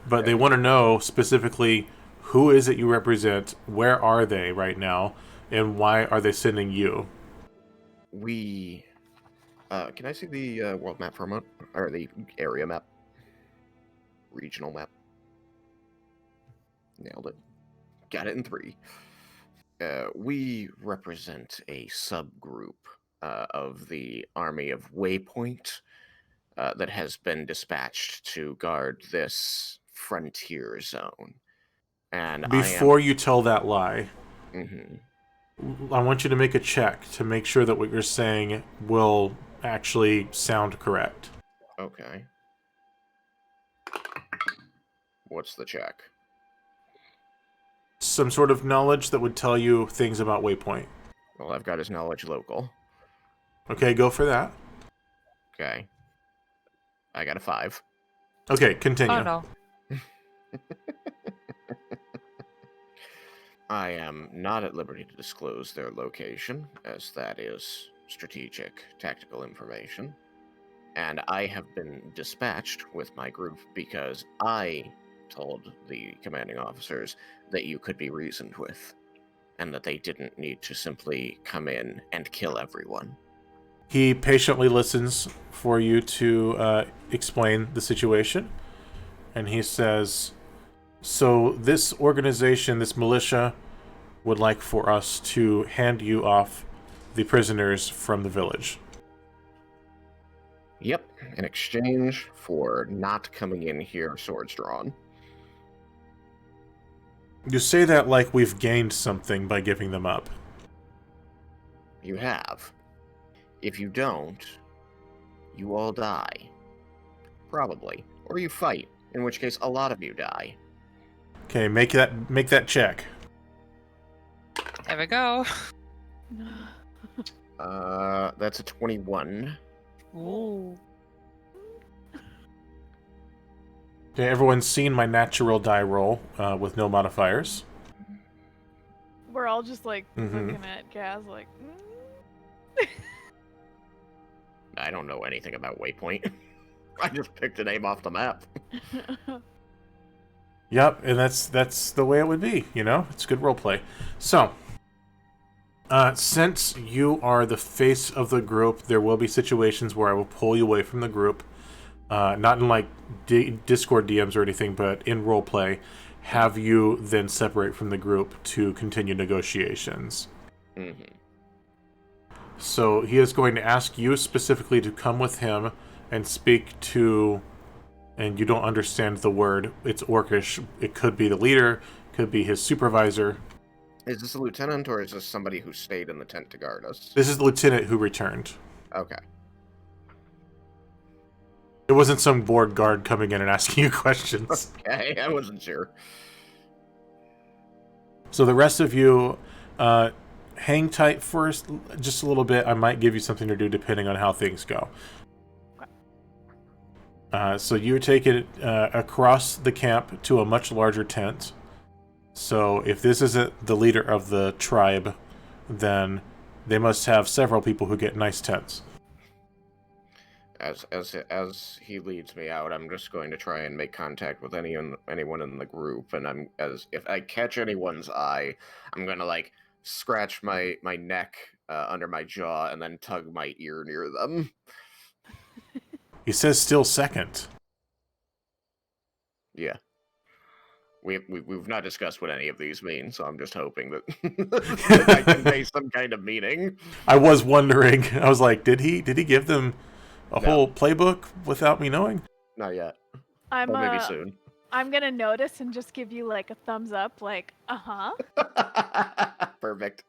But they want to know specifically who is it you represent, where are they right now, and why are they sending you? We... can I see the world map for a moment? Or the area map? Regional map. Nailed it. Got it in 3. We represent a subgroup of the army of Waypoint that has been dispatched to guard this frontier zone. And Before you tell that lie, Mm-hmm. I want you to make a check to make sure that what you're saying will actually sound correct. Okay. What's the check? Some sort of knowledge that would tell you things about Waypoint. Well, I've got his knowledge local. Okay, go for that. Okay. I got a 5. Okay, continue. Oh no. I am not at liberty to disclose their location, as that is strategic, tactical information. And I have been dispatched with my group because I told the commanding officers that you could be reasoned with, and that they didn't need to simply come in and kill everyone. He patiently listens for you to explain the situation, and he says, so this organization, this militia, would like for us to hand you off the prisoners from the village. Yep, in exchange for not coming in here swords drawn. You say that like we've gained something by giving them up. You have. If you don't, you all die. Probably. Or you fight, in which case a lot of you die. Okay, make that check. There we go. That's a 21. Ooh. Okay, everyone's seen my natural die roll with no modifiers. We're all just like Mhm. looking at Gaz like. I don't know anything about Waypoint. I just picked a name off the map. Yep, and that's the way it would be, you know? It's good roleplay. So, since you are the face of the group, there will be situations where I will pull you away from the group. Not in like Discord DMs or anything, but in roleplay, have you then separate from the group to continue negotiations. Mm-hmm. So he is going to ask you specifically to come with him and speak to, and you don't understand the word, it's Orcish. It could be the leader, could be his supervisor. Is this a lieutenant, or is this somebody who stayed in the tent to guard us? This is the lieutenant who returned. Okay. It wasn't some board guard coming in and asking you questions. Okay, I wasn't sure. So the rest of you, hang tight first, just a little bit. I might give you something to do depending on how things go. So you take it across the camp to a much larger tent. So if this isn't the leader of the tribe, then they must have several people who get nice tents. As he leads me out, I'm just going to try and make contact with anyone in the group, and if I catch anyone's eye, I'm gonna like scratch my neck under my jaw and then tug my ear near them. He says still second. Yeah. We've not discussed what any of these mean, so I'm just hoping that I convey some kind of meaning. I was wondering. I was like, did he give them a No. whole playbook without me knowing? Not yet. I'm Well, maybe soon. I'm gonna notice and just give you like a thumbs up, like Perfect.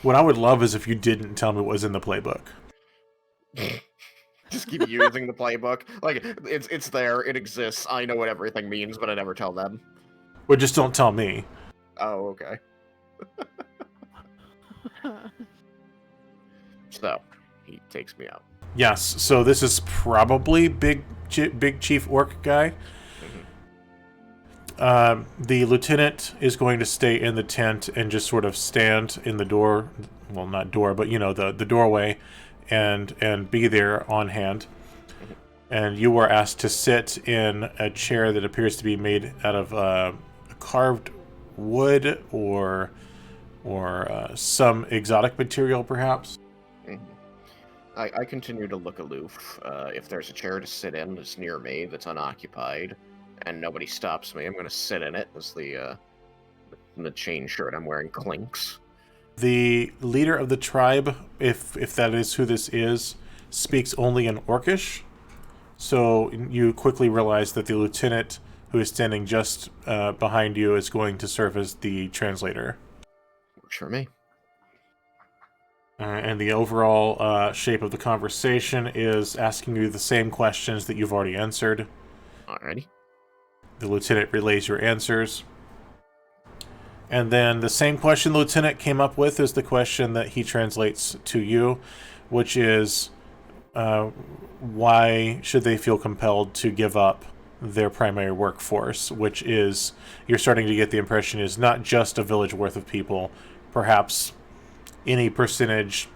What I would love is if you didn't tell me what was in the playbook. Just keep using the playbook. Like it's there, it exists. I know what everything means, but I never tell them. Or just don't tell me. Oh, okay. So he takes me out. Yes, so this is probably Big Chief Orc guy. The lieutenant is going to stay in the tent and just sort of stand in the door, well, not door, but you know, the doorway, and be there on hand. And you are asked to sit in a chair that appears to be made out of carved wood or some exotic material, perhaps. I continue to look aloof. If there's a chair to sit in that's near me that's unoccupied, and nobody stops me, I'm going to sit in it as the chain shirt I'm wearing clinks. The leader of the tribe, if that is who this is, speaks only in Orcish. So you quickly realize that the lieutenant who is standing just behind you is going to serve as the translator. Works for me. And the overall shape of the conversation is asking you the same questions that you've already answered. Alrighty. The lieutenant relays your answers. And then the same question the lieutenant came up with is the question that he translates to you, which is why should they feel compelled to give up their primary workforce, which is, you're starting to get the impression, is not just a village worth of people, perhaps any percentage,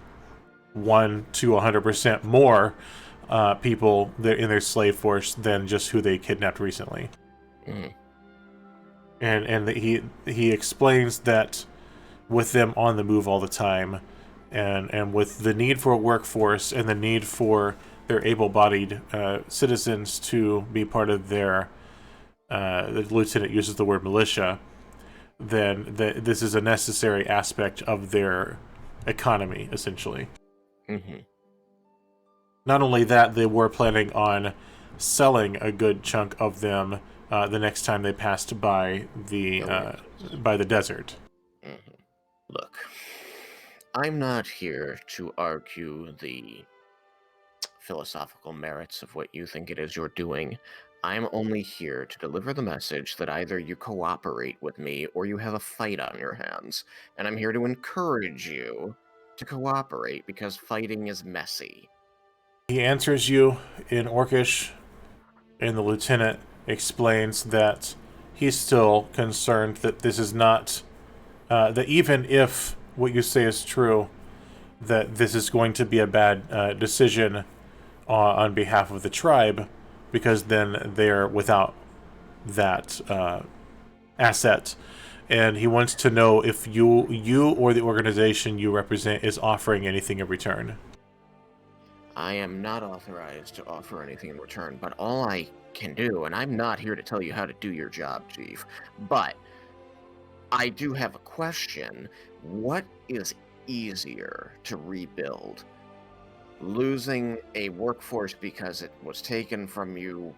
1 to 100% more people in their slave force than just who they kidnapped recently. Mm. And he explains that with them on the move all the time, and with the need for a workforce and the need for their able-bodied citizens to be part of their, the lieutenant uses the word militia, then this is a necessary aspect of their economy, essentially. Mm-hmm. Not only that, they were planning on selling a good chunk of them the next time they passed by the desert. Mm-hmm. Look, I'm not here to argue the philosophical merits of what you think it is you're doing. I'm only here to deliver the message that either you cooperate with me or you have a fight on your hands. And I'm here to encourage you to cooperate because fighting is messy. He answers you in Orcish, and the lieutenant explains that he's still concerned that this is not, that even if what you say is true, that this is going to be a bad decision on behalf of the tribe, because then they're without that asset. And he wants to know if you or the organization you represent is offering anything in return. I am not authorized to offer anything in return, but all I can do, and I'm not here to tell you how to do your job, Chief, but I do have a question. What is easier to rebuild? Losing a workforce because it was taken from you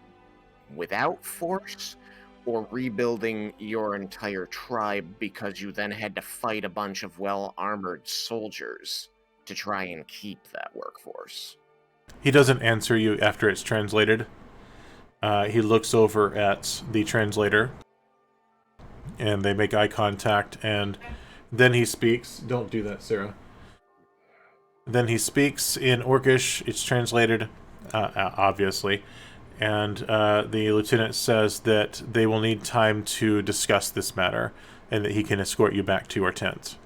without force, or rebuilding your entire tribe because you then had to fight a bunch of well-armored soldiers to try and keep that workforce? He doesn't answer you after it's translated. He looks over at the translator, and they make eye contact, and then he speaks. Don't do that, Sarah. Then he speaks in Orcish. It's translated, obviously. And the lieutenant says that they will need time to discuss this matter, and that he can escort you back to your tent.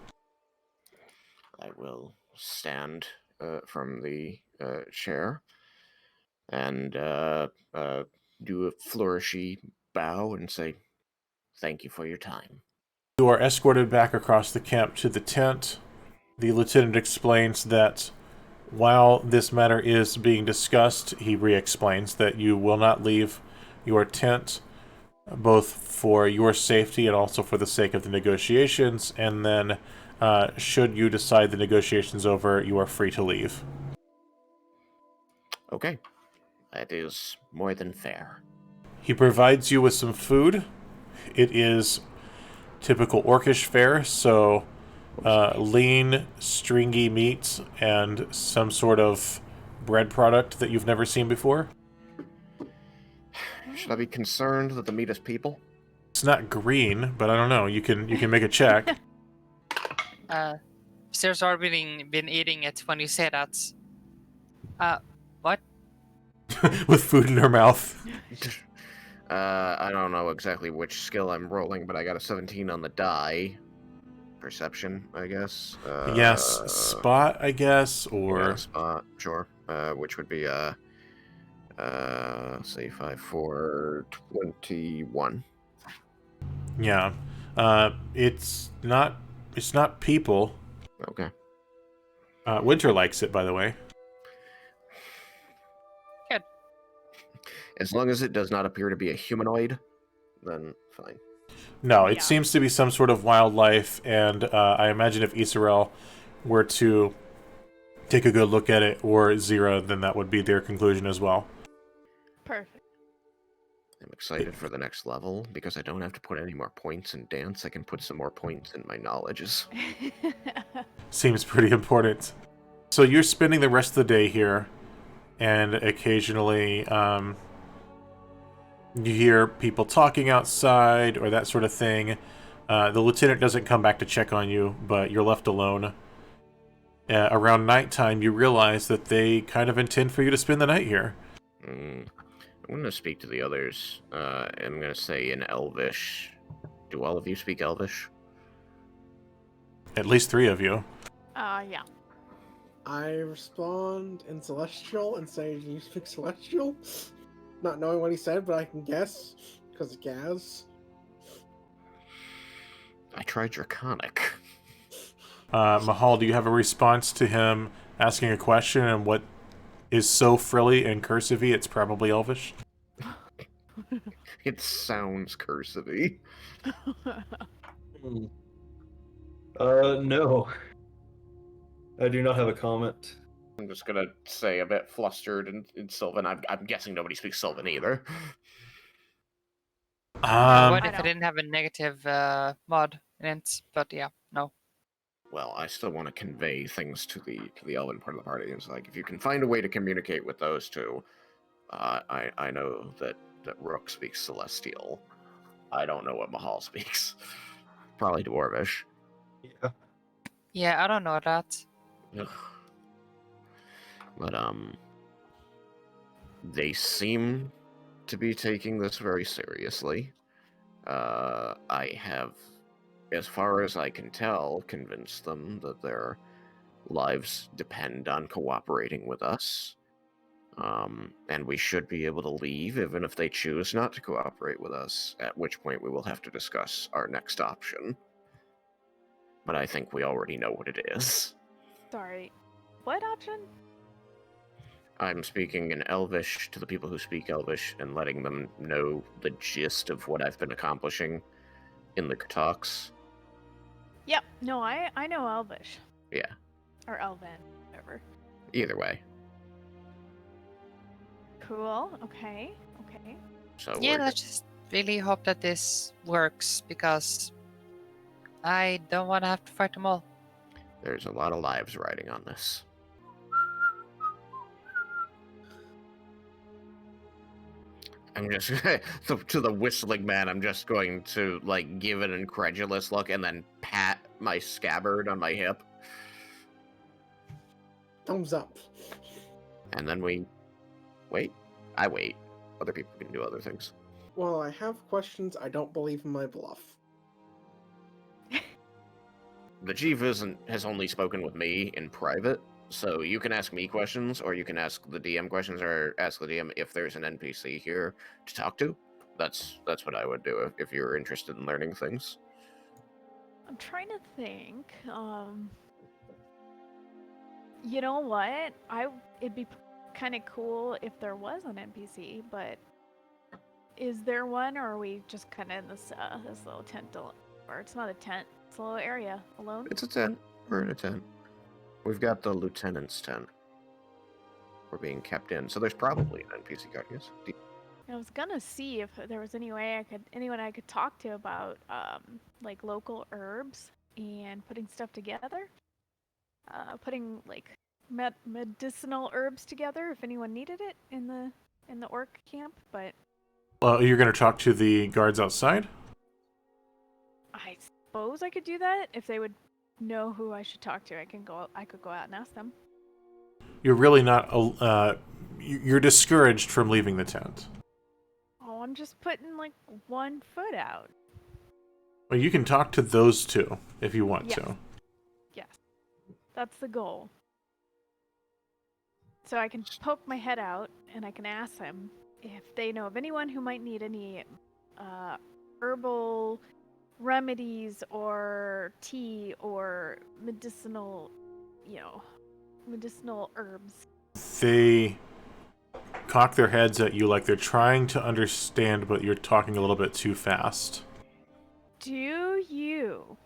I will stand from the chair and do a flourishy bow and say, "Thank you for your time." You are escorted back across the camp to the tent. The lieutenant explains that while this matter is being discussed, he re-explains that you will not leave your tent, both for your safety and also for the sake of the negotiations, and then should you decide the negotiations over, you are free to leave. Okay, that is more than fair. He provides you with some food. It is typical Orcish fare, so lean, stringy meat and some sort of bread product that you've never seen before. Should I be concerned that the meat is people? It's not green, but I don't know. You can make a check. Sarah's already been eating it when you say that. What? With food in her mouth. I don't know exactly which skill I'm rolling, but I got a 17 on the die. Perception, I guess. Yes, spot, I guess, Yeah, or spot, sure. Which would be say 5, 4, 21. yeah. It's not people. Okay. Winter likes it, by the way. Good. As long as it does not appear to be a humanoid, then fine. No, it Yeah. seems to be some sort of wildlife, and I imagine if Israel were to take a good look at it, or Zira, then that would be their conclusion as well. Perfect. I'm excited for the next level because I don't have to put any more points in dance. I can put some more points in my knowledges. Seems pretty important. So you're spending the rest of the day here, and occasionally you hear people talking outside or that sort of thing. The lieutenant doesn't come back to check on you, but you're left alone. Around nighttime, you realize that they kind of intend for you to spend the night here. I'm going to speak to the others. I'm going to say in Elvish. Do all of you speak Elvish? At least 3 of you. Yeah. I respond in Celestial and say, "Do you speak Celestial?" Not knowing what he said, but I can guess because of Gaz. I tried Draconic. Mahal, do you have a response to him asking a question and what is so frilly and cursive-y it's probably Elvish? It sounds cursive-y. No. I do not have a comment. I'm just going to say a bit flustered in Sylvan. I'm guessing nobody speaks Sylvan either. What I if I know. didn't have a negative mod in it? But yeah, no. Well, I still want to convey things to the Elven part of the party. It's like, if you can find a way to communicate with those two, I know that Rook speaks Celestial. I don't know what Mahal speaks. Probably Dwarvish. Yeah. Yeah, I don't know that. Ugh. But they seem to be taking this very seriously. I have, as far as I can tell, convinced them that their lives depend on cooperating with us. And we should be able to leave even if they choose not to cooperate with us, at which point we will have to discuss our next option. But I think we already know what it is. Sorry. What option? I'm speaking in Elvish to the people who speak Elvish and letting them know the gist of what I've been accomplishing in the talks. Yep. No, I know Elvish. Yeah, Or Elven, whatever. either way. Cool. Okay. Okay. So Yeah, we're let's just really hope that this works because I don't want to have to fight them all. there's a lot of lives riding on this. I'm just to the whistling man. I'm just going to like give an incredulous look and then pat my scabbard on my hip, Thumbs up. and then we wait. I wait. Other people can do other things. Well, I have questions. I don't believe in my bluff. The chief has only spoken with me in private, so you can ask me questions, or you can ask the DM questions, or ask the DM if there's an NPC here to talk to. That's what I would do if you're interested in learning things. I'm trying to think. You know what? It'd be kind of cool if there was an NPC, but is there one, or are we just kind of in this little tent? Or it's not a tent. It's a little area alone. It's a tent. We're in a tent. We've got the lieutenant's tent. We're being kept in, so there's probably an NPC guard. Yes. I was gonna see if there was anyone I could talk to about like local herbs and putting stuff together. Putting like medicinal herbs together if anyone needed it in the orc camp, but Well, you're going to talk to the guards outside? I suppose I could do that if they would know who I should talk to. I could go out and ask them. You're really not... you're discouraged from leaving the tent. Oh, I'm just putting like one foot out. Well, you can talk to those two if you want Yes. to. Yes. That's the goal. So I can poke my head out and I can ask them if they know of anyone who might need any herbal remedies or tea or medicinal herbs. They cock their heads at you like they're trying to understand, but you're talking a little bit too fast. Do you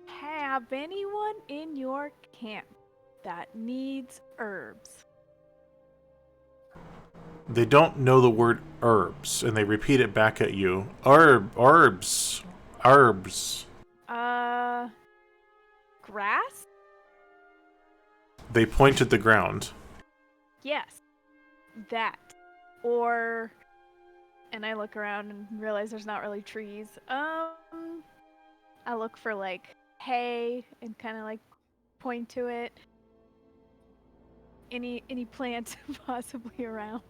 have anyone in your camp that needs herbs? They don't know the word herbs, and they repeat it back at you. Herbs. Grass? They point at the ground. Yes. That. Or, and I look around and realize there's not really trees. I look for like hay and kind of like point to it. Any plants possibly around.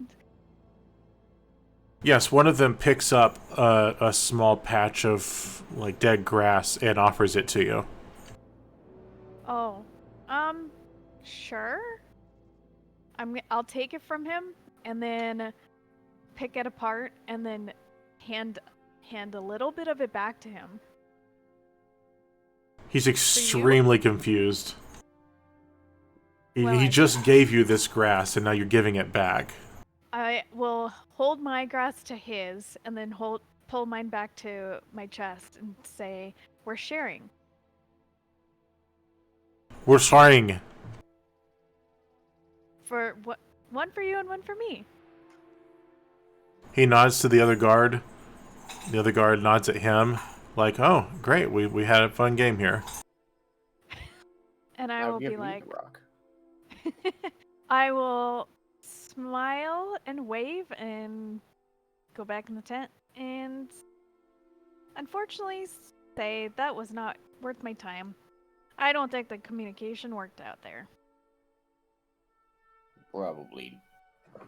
Yes, one of them picks up a small patch of like dead grass and offers it to you. Oh, sure. I'll take it from him and then pick it apart and then hand a little bit of it back to him. He's extremely confused. Well, He I- just gave you this grass, and now you're giving it back. I will hold my grass to his and then pull mine back to my chest and say, "We're sharing." We're sharing. For what? One for you and one for me. He nods to the other guard. The other guard nods at him, like, "Oh, great, we had a fun game here." And I Now will give be me like, the rock. I will smile and wave and go back in the tent and unfortunately say that was not worth my time. I don't think the communication worked out there. Probably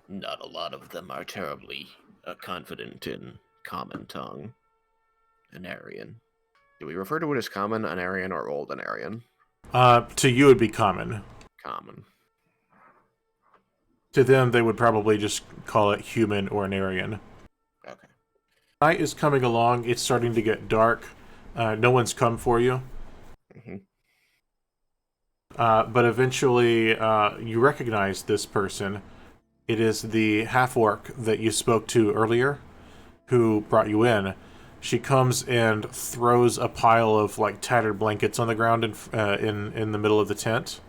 not a lot of them are terribly confident in common tongue. Anarian. Do we refer to it as common Anarian or old Anarian? To you, it'd be common. Common. To them, they would probably just call it human or Anarian. Okay. Night is coming along. It's starting to get dark. No one's come for you. Mm-hmm. But eventually, you recognize this person. It is the half-orc that you spoke to earlier, who brought you in. She comes and throws a pile of like tattered blankets on the ground in the middle of the tent.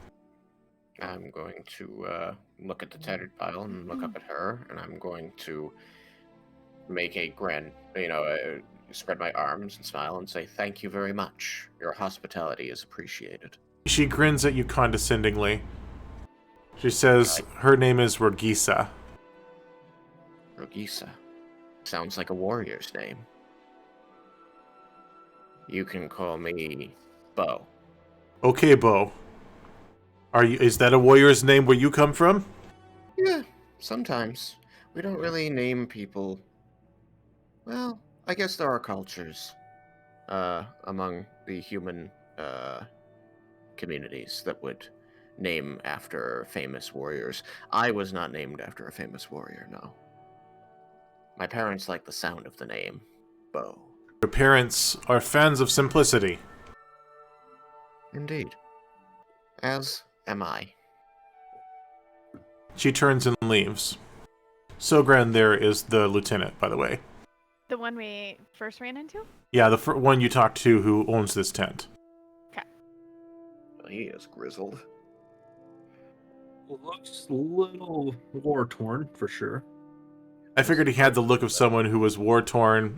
I'm going to look at the tattered pile and look up at her, and I'm going to make a grand, spread my arms and smile and say, "Thank you very much. Your hospitality is appreciated." She grins at you condescendingly. She says her name is Rogisa. Rogisa. Sounds like a warrior's name. You can call me Bo. Okay, Bo. Is that a warrior's name where you come from? Yeah, sometimes. We don't really name people. Well, I guess there are cultures among the human communities that would name after famous warriors. I was not named after a famous warrior, no. My parents like the sound of the name, Bo. Your parents are fans of simplicity. Indeed. As am I. She turns and leaves. Sogran there is the lieutenant, by the way. The one we first ran into? Yeah, the one you talked to who owns this tent. Well, he is grizzled. Looks a little war-torn, for sure. I figured he had the look of someone who was war-torn,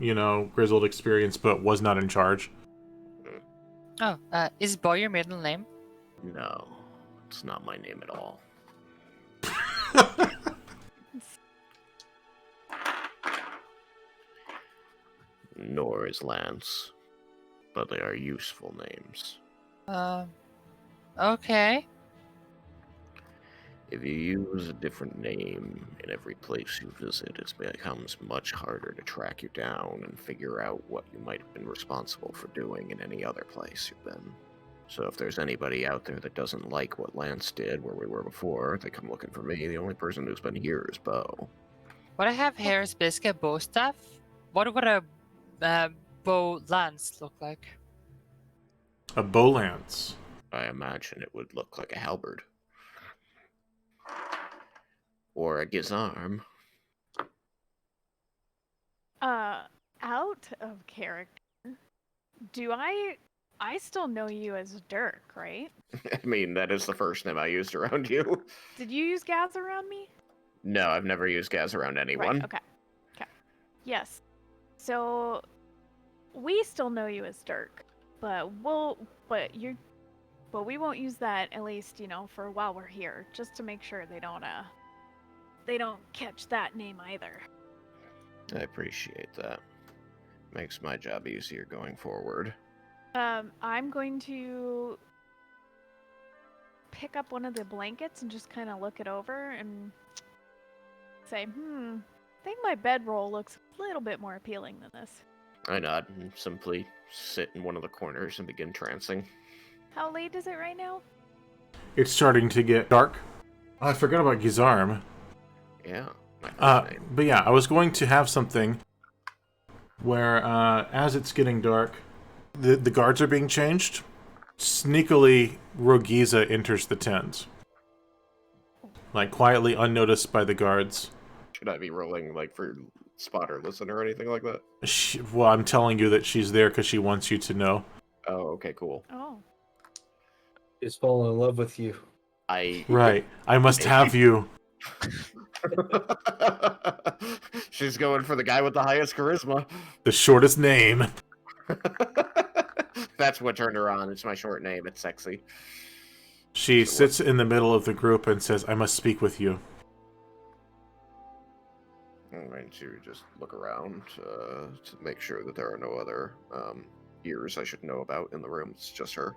grizzled experience, but was not in charge. Oh, is Bo your middle name? No, it's not my name at all. Nor is Lance, but they are useful names. Okay. If you use a different name in every place you visit, it becomes much harder to track you down and figure out what you might have been responsible for doing in any other place you've been. So if there's anybody out there that doesn't like what Lance did where we were before, they come looking for me. The only person who's been here is Bo. Would I have Harris Biscuit bow staff? What would a bow lance look like? A bow lance. I imagine it would look like a halberd. Or a gizarm. Out of character. Do I still know you as Dirk, right? I mean, that is the first name I used around you. Did you use Gaz around me? No, I've never used Gaz around anyone. Right, okay. Yes. So we still know you as Dirk, but we won't use that, at least, for while we're here, just to make sure they don't catch that name either. I appreciate that. Makes my job easier going forward. I'm going to pick up one of the blankets and just kind of look it over and say, I think my bedroll looks a little bit more appealing than this. I nod and simply sit in one of the corners and begin trancing. How late is it right now? It's starting to get dark. I forgot about Gizarm. Yeah, my first name. But yeah, I was going to have something where, as it's getting dark, the guards are being changed. Sneakily, Rogisa enters the tent. Like, quietly unnoticed by the guards. Should I be rolling, for spot or listen or anything like that? Well, I'm telling you that she's there because she wants you to know. Oh, okay, cool. Oh. He's fallen in love with you. Right. I must have you. She's going for the guy with the highest charisma. The shortest name. That's what turned her on. It's my short name. It's sexy. She sits in the middle of the group and says, "I must speak with you." I'm going to just look around to make sure that there are no other ears I should know about in the room. It's just her.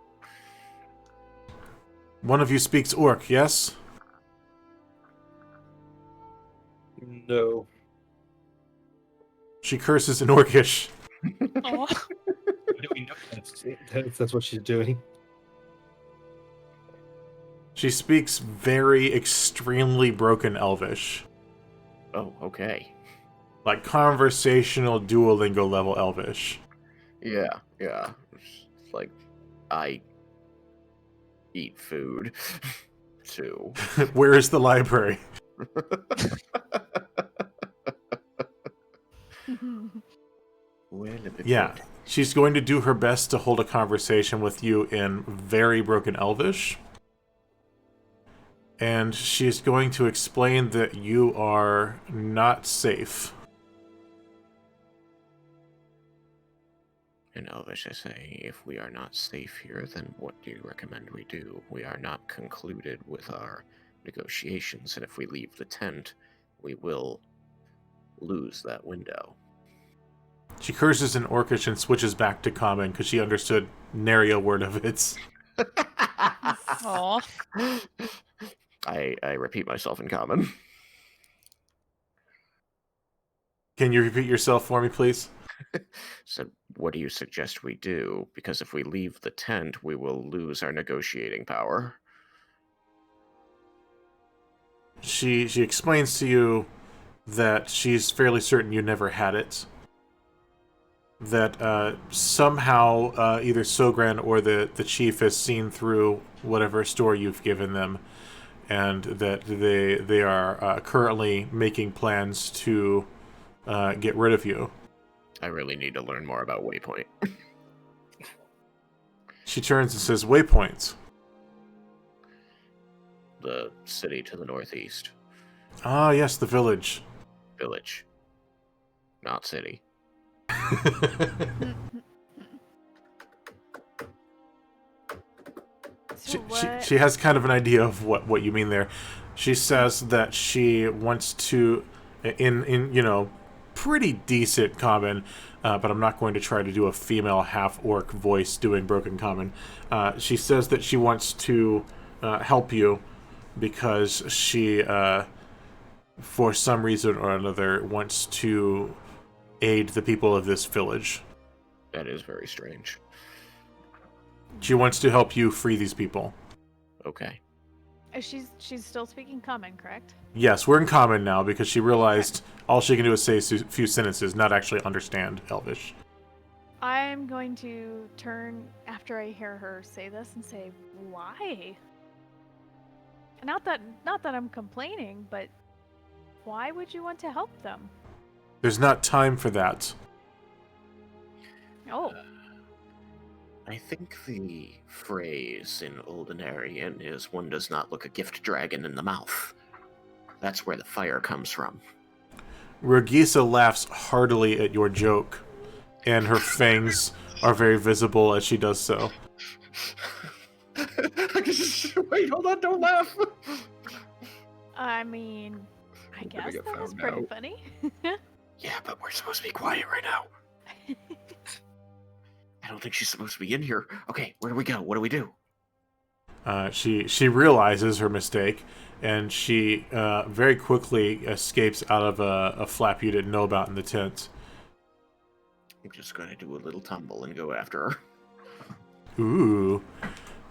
One of you speaks Orc, yes? No. She curses in Orcish. Oh. Do we know that's what she's doing? She speaks very extremely broken Elvish. Oh, okay. Like conversational Duolingo level Elvish. Yeah. It's like I eat food too. Where is the library? Well, a bit Yeah. good. She's going to do her best to hold a conversation with you in very broken Elvish. And she's going to explain that you are not safe. In Elvish, I say, if we are not safe here, then what do you recommend we do? We are not concluded with our negotiations, and if we leave the tent, we will lose that window. She curses in Orcish and switches back to Common because she understood nary a word of it. Oh. I repeat myself in common. Can you repeat yourself for me, please? So, what do you suggest we do? Because if we leave the tent, we will lose our negotiating power. She explains to you that she's fairly certain you never had it. That somehow either Sogran or the chief has seen through whatever story you've given them, and that they are currently making plans to get rid of you. I really need to learn more about Waypoint. She turns and says, "Waypoints." The city to the northeast. Ah, yes, the village. Village. Not city. So what? She has kind of an idea of what you mean there. She says that she wants to, in pretty decent common, but I'm not going to try to do a female half-orc voice doing broken common. She says that she wants to help you because she, for some reason or another, wants to aid the people of this village. That is very strange. She wants to help you free these people. Okay. She's still speaking common, correct? Yes, we're in common now because she realized all she can do is say a few sentences, not actually understand Elvish. I'm going to turn after I hear her say this and say, "Why?" Not that I'm complaining, but why would you want to help them? There's not time for that. Oh, I think the phrase in Oldenarian is one does not look a gift dragon in the mouth. That's where the fire comes from. Rogisa laughs heartily at your joke, and her fangs are very visible as she does so. Wait, hold on, don't laugh! I mean, I I'm gonna guess get that was found pretty out. funny. Yeah, but we're supposed to be quiet right now. I don't think she's supposed to be in here. Okay, where do we go? What do we do? She realizes her mistake, and she very quickly escapes out of a flap you didn't know about in the tent. I'm just gonna do a little tumble and go after her. Ooh.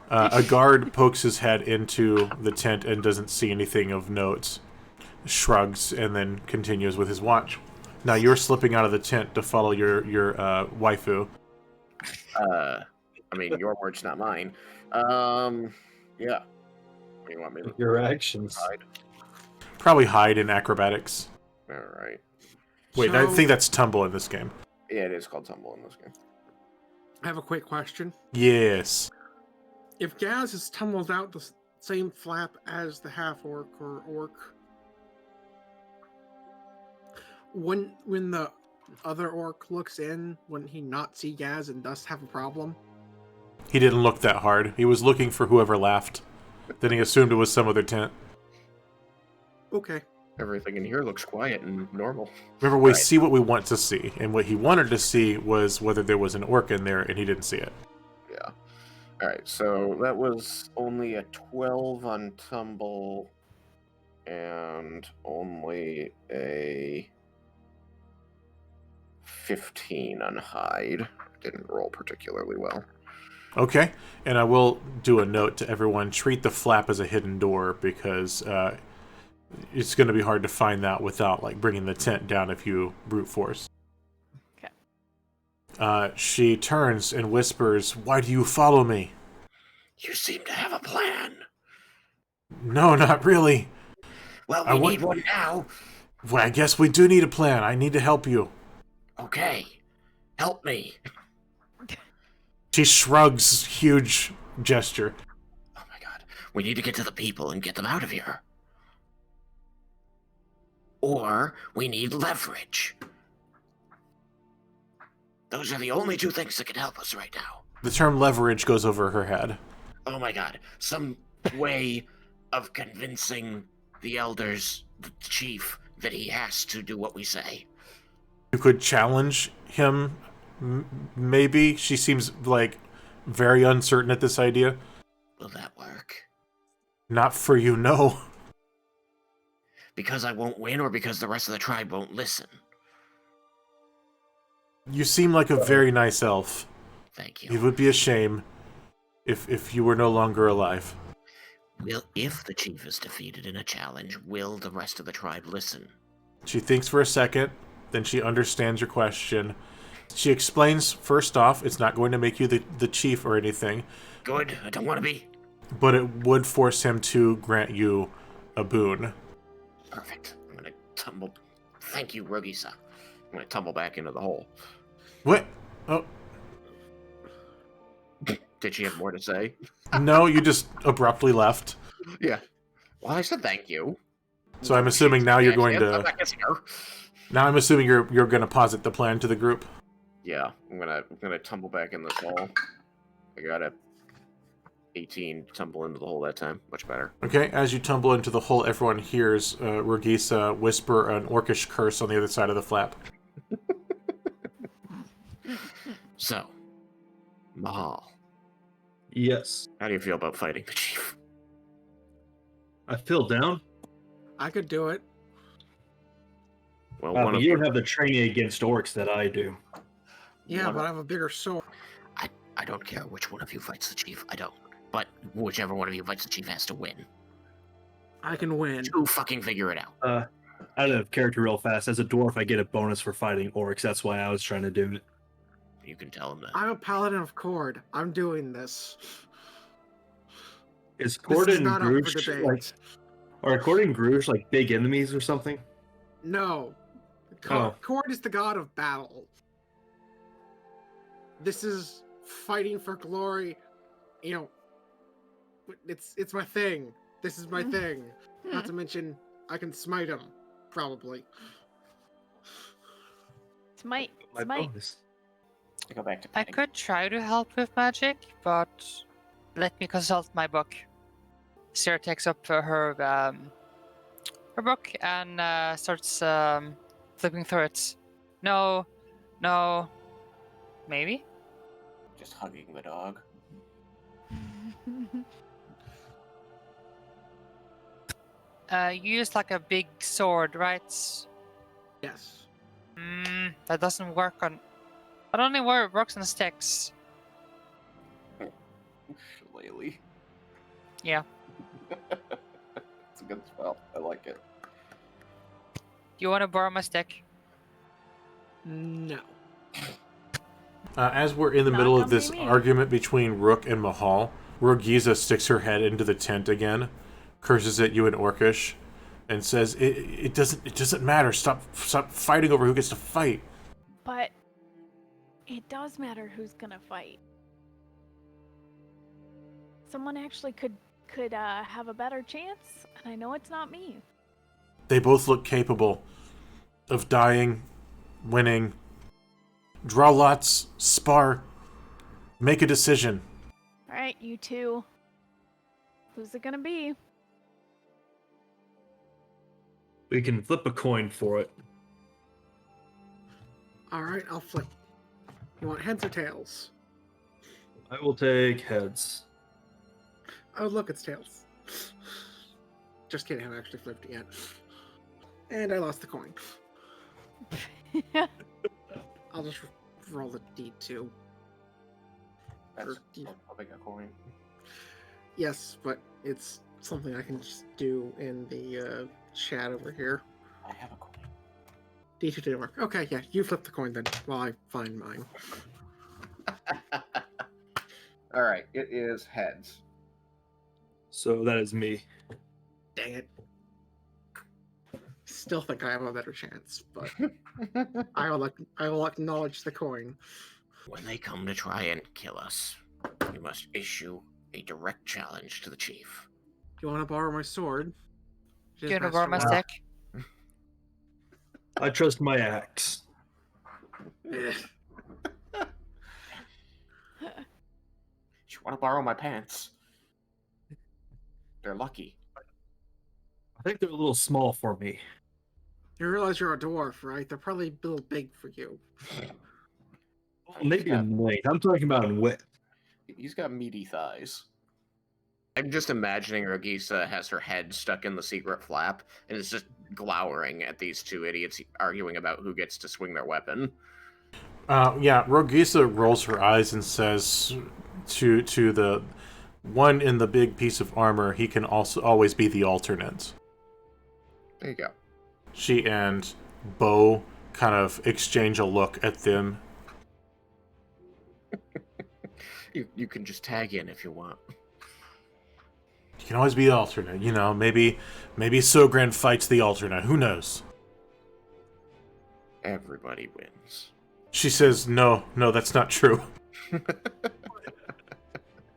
A guard pokes his head into the tent and doesn't see anything of note, shrugs, and then continues with his watch. Now you're slipping out of the tent to follow your waifu. I mean, your words, not mine. Yeah. What do you want me to Your actions. hide? Probably hide in acrobatics. Alright. Wait, I So- think that's tumble in this game. Yeah, it is called tumble in this game. I have a quick question. Yes. If Gaz has tumbled out the same flap as the half orc or orc, when the other orc looks in, wouldn't he not see Gaz and thus have a problem? He didn't look that hard. He was looking for whoever laughed. Then he assumed it was some other tent. Okay. Everything in here looks quiet and normal. Remember, we Right. see what we want to see, and what he wanted to see was whether there was an orc in there, and he didn't see it. Yeah. Alright, so that was only a 12 on tumble and only a 15 on hide. Didn't roll particularly well. Okay, and I will do a note to everyone: treat the flap as a hidden door because it's going to be hard to find that without like bringing the tent down if you brute force. Okay. She turns and whispers, "Why do you follow me?" You seem to have a plan. No, not really. Well, I we want- need one now. Well, I guess we do need a plan. I need to help you. Okay. Help me. She shrugs, huge gesture. Oh my god. We need to get to the people and get them out of here. Or we need leverage. Those are the only two things that can help us right now. The term leverage goes over her head. Oh my god. Some way of convincing the elders, the chief, that he has to do what we say. You could challenge him, maybe. She seems like very uncertain at this idea. Will that work? Not for you, no. Because I won't win or because the rest of the tribe won't listen? You seem like a very nice elf. Thank It you. would be a shame if you were no longer alive. If the chief is defeated in a challenge, will the rest of the tribe listen? She thinks for a second, then she understands your question. She explains, first off, it's not going to make you the chief or anything, Good, I don't want to be. but it would force him to grant you a boon. Perfect. I'm gonna tumble. Thank you, Rogisa. I'm gonna tumble back into the hole. What? Oh, Did she have more to say? no, you just abruptly left. Yeah. Well, I said thank you. So I'm assuming now you're going I'm to... not kissing her. Now I'm assuming you're going to posit the plan to the group. Yeah, I'm gonna tumble back in this hole. I got a 18 to tumble into the hole that time. Much better. Okay, as you tumble into the hole, everyone hears Rogisa whisper an orcish curse on the other side of the flap. So, Mahal, Yes. how do you feel about fighting the chief? I feel down. I could do it. Well, But you don't have the training against orcs that I do. Yeah, one but of- I have a bigger sword. I don't care which one of you fights the chief. I don't. But whichever one of you fights the chief has to win. I can win. You fucking figure it out. Out of character real fast. As a dwarf, I get a bonus for fighting orcs. That's why I was trying to do it. You can tell him that. I'm a paladin of Cord. I'm doing this. Is This Cord is and not up for Grush debate. like, are Cord and Grush like big enemies or something? No. Oh. Cord is the god of battle. This is fighting for glory. You know, it's my thing. This is my thing. Not to mention, I can smite him, probably. Smite. My Smite. bonus. I go back to I petting. could try to help with magic, but let me consult my book. Sarah takes up her book and starts flipping through it. No, maybe. Just hugging the dog. You use like a big sword, right? Yes. That doesn't work on. That only works on sticks. Shillelagh. Yeah. It's a good spell. I like it. You want to borrow my stick? No. As we're in the Not middle of gonna be this me. argument between Rook and Mahal, Rogiza sticks her head into the tent again, curses at you in Orcish, and says, "It doesn't matter. Stop fighting over who gets to fight." But it does matter who's gonna fight. Someone actually could have a better chance, and I know it's not me. They both look capable of dying, winning. Draw lots, spar, make a decision. All right, you two. Who's it gonna be? We can flip a coin for it. All right, I'll flip. You want heads or tails? I will take heads. Oh, look, it's tails. Just kidding, I haven't actually flipped it yet. And I lost the coin. I'll just roll the D2. That's D- I'll make a coin. Yes, but it's something I can just do in the chat over here. I have a coin. D2 didn't work. Okay, yeah, you flip the coin then while I find mine. All right, it is heads. So that is me. Dang it. Still think I have a better chance, but I will acknowledge the coin. When they come to try and kill us, you must issue a direct challenge to the chief. You want to borrow my sword? Do you want to Master borrow my Rowan. stick? I trust my axe. Eh, You want to borrow my pants? They're lucky. I think they're a little small for me. You realize you're a dwarf, right? They're probably a little big for you. Maybe in length. I'm talking about in width. He's got meaty thighs. I'm just imagining Rogisa has her head stuck in the secret flap and is just glowering at these two idiots arguing about who gets to swing their weapon. Yeah, Rogisa rolls her eyes and says to the one in the big piece of armor, he can also always be the alternate. There you go. She and Bo kind of exchange a look at them. You can just tag in if you want. You can always be the alternate, you know. Maybe Sogran fights the alternate. Who knows? Everybody wins. She says, "No, that's not true."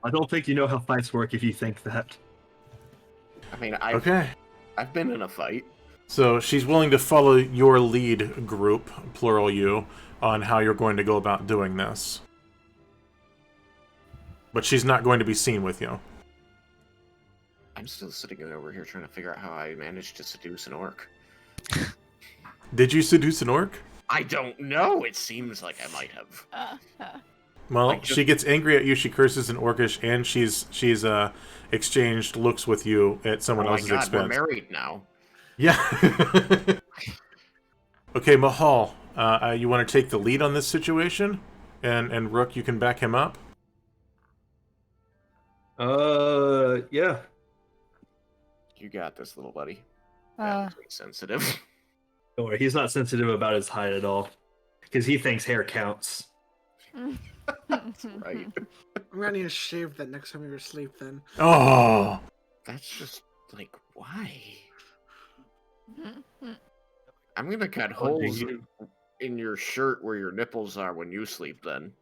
I don't think you know how fights work if you think that. I mean, I've been in a fight. So she's willing to follow your lead group, plural you, on how you're going to go about doing this. But she's not going to be seen with you. I'm still sitting over here trying to figure out how I managed to seduce an orc. Did you seduce an orc? I don't know. It seems like I might have. Well, she gets angry at you, she curses in Orcish, and she's exchanged looks with you at someone else's God, expense. We're married now. Yeah. Okay, Mahal, you want to take the lead on this situation? And Rook, you can back him up? Yeah. You got this, little buddy. Uh, That's sensitive. Don't worry, he's not sensitive about his height at all. Because he thinks hair counts. That's right. I'm gonna need to shave that next time you're asleep then. Oh! That's just like, why? I'm gonna cut holes in your shirt where your nipples are when you sleep then.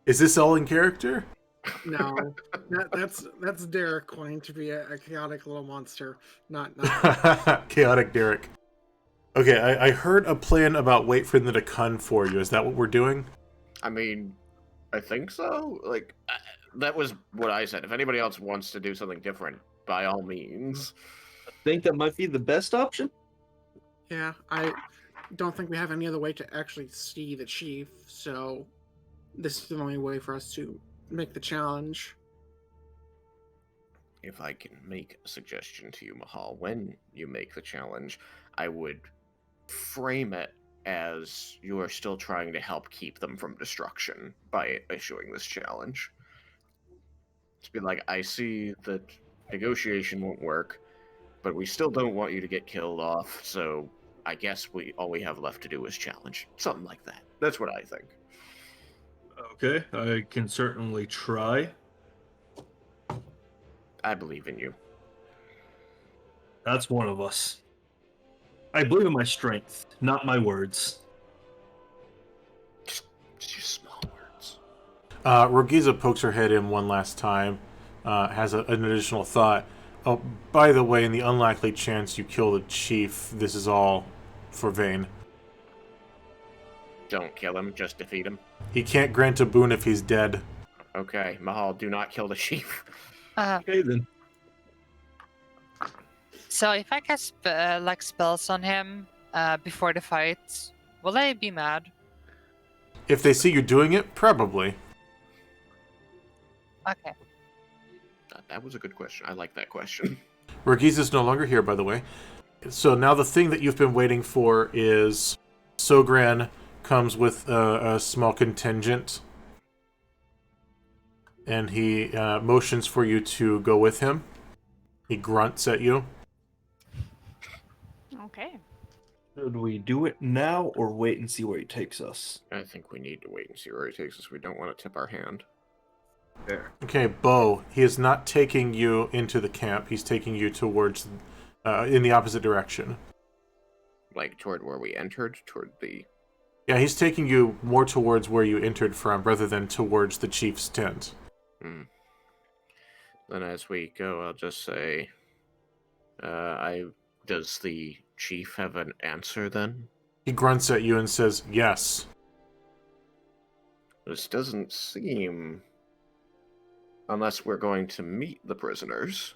Is this all in character? No, that's Derek wanting to be a chaotic little monster, not. Chaotic Derek. Okay, I heard a plan about wait for them to come for you. Is that what we're doing? I mean, I think so. Like, that was what I said. If anybody else wants to do something different, by all means. I think that might be the best option. Yeah, I don't think we have any other way to actually see the chief, so this is the only way for us to make the challenge. If I can make a suggestion to you, Mahal, when you make the challenge, I would frame it as you are still trying to help keep them from destruction by issuing this challenge. To be like, I see that negotiation won't work, but we still don't want you to get killed off, so I guess all we have left to do is challenge. Something like that. That's what I think. Okay, I can certainly try. I believe in you. That's one of us. I believe in my strength, not my words. Just use small words. Rogiza pokes her head in one last time, has an additional thought. Oh, by the way, in the unlikely chance you kill the chief, this is all for Vane. Don't kill him, just defeat him. He can't grant a boon if he's dead. Okay, Mahal, do not kill the chief. Okay, then. So if I cast like spells on him before the fight, will they be mad? If they see you doing it, probably. Okay. That was a good question. I like that question. Rogiza's no longer here, by the way. So now the thing that you've been waiting for is Sogran comes with a small contingent, and he motions for you to go with him. He grunts at you. Okay. Should we do it now or wait and see where he takes us? I think we need to wait and see where he takes us. We don't want to tip our hand. Fair. Okay, Bo, he is not taking you into the camp. He's taking you towards, in the opposite direction. Like, toward where we entered? Toward the... Yeah, he's taking you more towards where you entered from, rather than towards the chief's tent. Hmm. Then as we go, I'll just say... Does the chief have an answer, then? He grunts at you and says, yes. This doesn't seem... Unless we're going to meet the prisoners.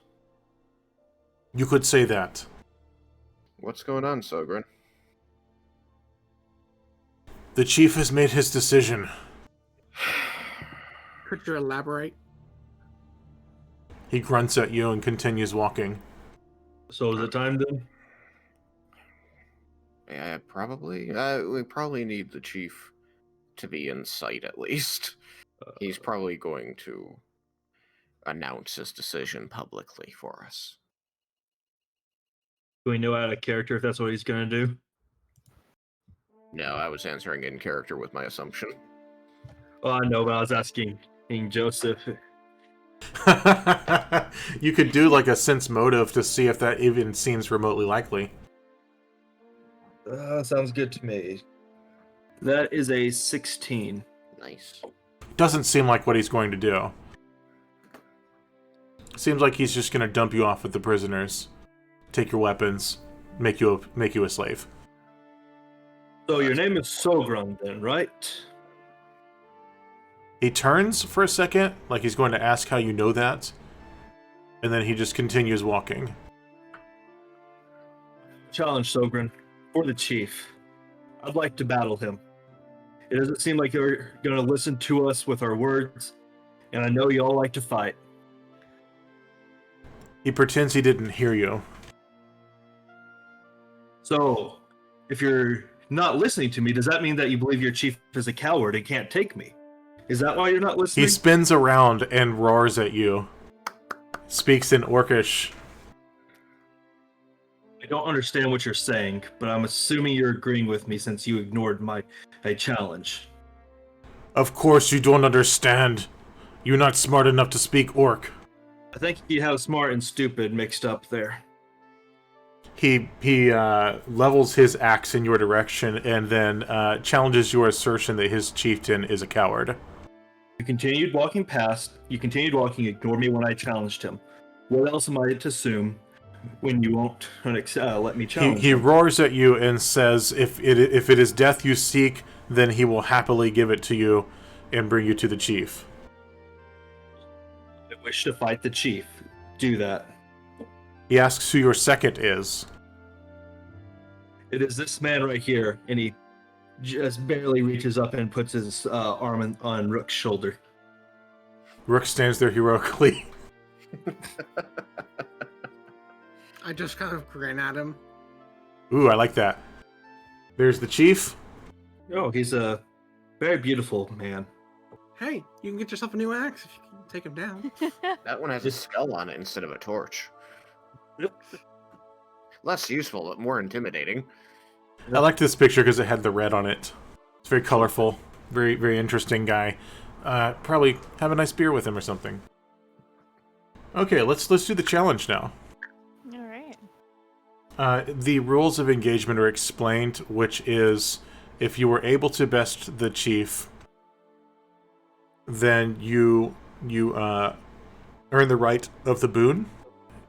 You could say that. What's going on, Sogren? The chief has made his decision. Could you elaborate? He grunts at you and continues walking. So is it time then? Yeah, probably. We probably need the chief to be in sight, at least. He's probably going to announce his decision publicly for us. Do we know out of character if that's what he's going to do? No, I was answering in character with my assumption. Oh, I know, but I was asking King Joseph. You could do like a sense motive to see if that even seems remotely likely. Sounds good to me. That is a 16. Nice. Doesn't seem like what he's going to do. Seems like he's just going to dump you off with the prisoners, take your weapons, make you a slave. So your name is Sogran then, right? He turns for a second, like he's going to ask how you know that, and then he just continues walking. Challenge Sogran for the chief. I'd like to battle him. It doesn't seem like you're going to listen to us with our words, and I know you all like to fight. He pretends he didn't hear you. So, if you're not listening to me, does that mean that you believe your chief is a coward and can't take me? Is that why you're not listening? He spins around and roars at you. Speaks in Orcish. I don't understand what you're saying, but I'm assuming you're agreeing with me since you ignored my challenge. Of course you don't understand. You're not smart enough to speak Orc. I think you have smart and stupid mixed up there. He levels his axe in your direction and then challenges your assertion that his chieftain is a coward. You continued walking, ignored me when I challenged him. What else am I to assume when you won't let me challenge He him? roars at you and says, if it is death you seek, then he will happily give it to you and bring you to the chief. I wish to fight the chief. Do that. He asks who your second is. It is this man right here, and he just barely reaches up and puts his arm on Rook's shoulder. Rook stands there heroically. I just kind of grin at him. Ooh, I like that. There's the chief. Oh, he's a very beautiful man. Hey, you can get yourself a new axe if you can take him down. That one has a skull on it instead of a torch. Less useful, but more intimidating. I liked this picture because it had the red on it. It's very colorful. Very, very interesting guy. Probably have a nice beer with him or something. Okay, let's do the challenge now. All right. The rules of engagement are explained, which is if you were able to best the chief, then you earn the right of the boon.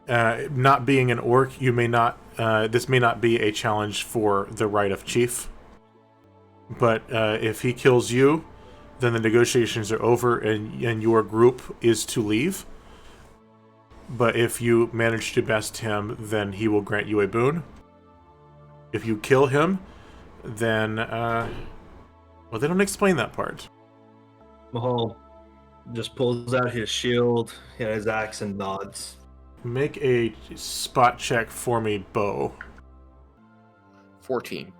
Not being an orc, you may not. This may not be a challenge for the right of chief. But if he kills you, then the negotiations are over, and your group is to leave. But if you manage to best him, then he will grant you a boon. If you kill him, then well, they don't explain that part. Mahal just pulls out his shield, his axe, and nods. Make a spot check for me, Bo. 14.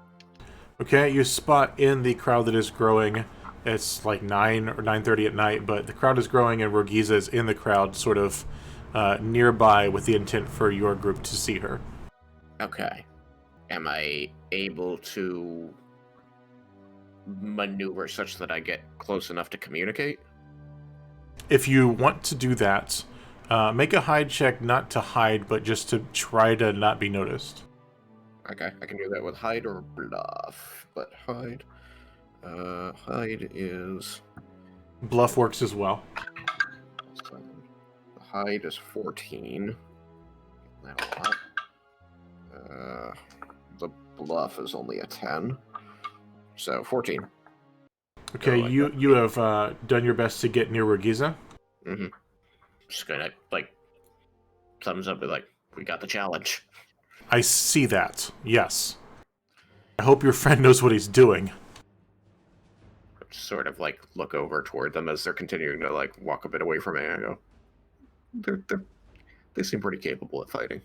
Okay, you spot in the crowd that is growing. It's like 9 or 9:30 at night, but the crowd is growing, and Rogiza is in the crowd, sort of nearby, with the intent for your group to see her. Okay. Am I able to maneuver such that I get close enough to communicate? If you want to do that, make a hide check, not to hide, but just to try to not be noticed. Okay, I can do that with hide or bluff, but hide is... Bluff works as well. Hide is 14. Not a lot. The bluff is only a 10. So 14. Okay, So, you have done your best to get near Rogiza. Mm-hmm. Just gonna, thumbs up, we got the challenge. I see that, yes. I hope your friend knows what he's doing. Sort of, look over toward them as they're continuing to, walk a bit away from me, and I go, they seem pretty capable at fighting.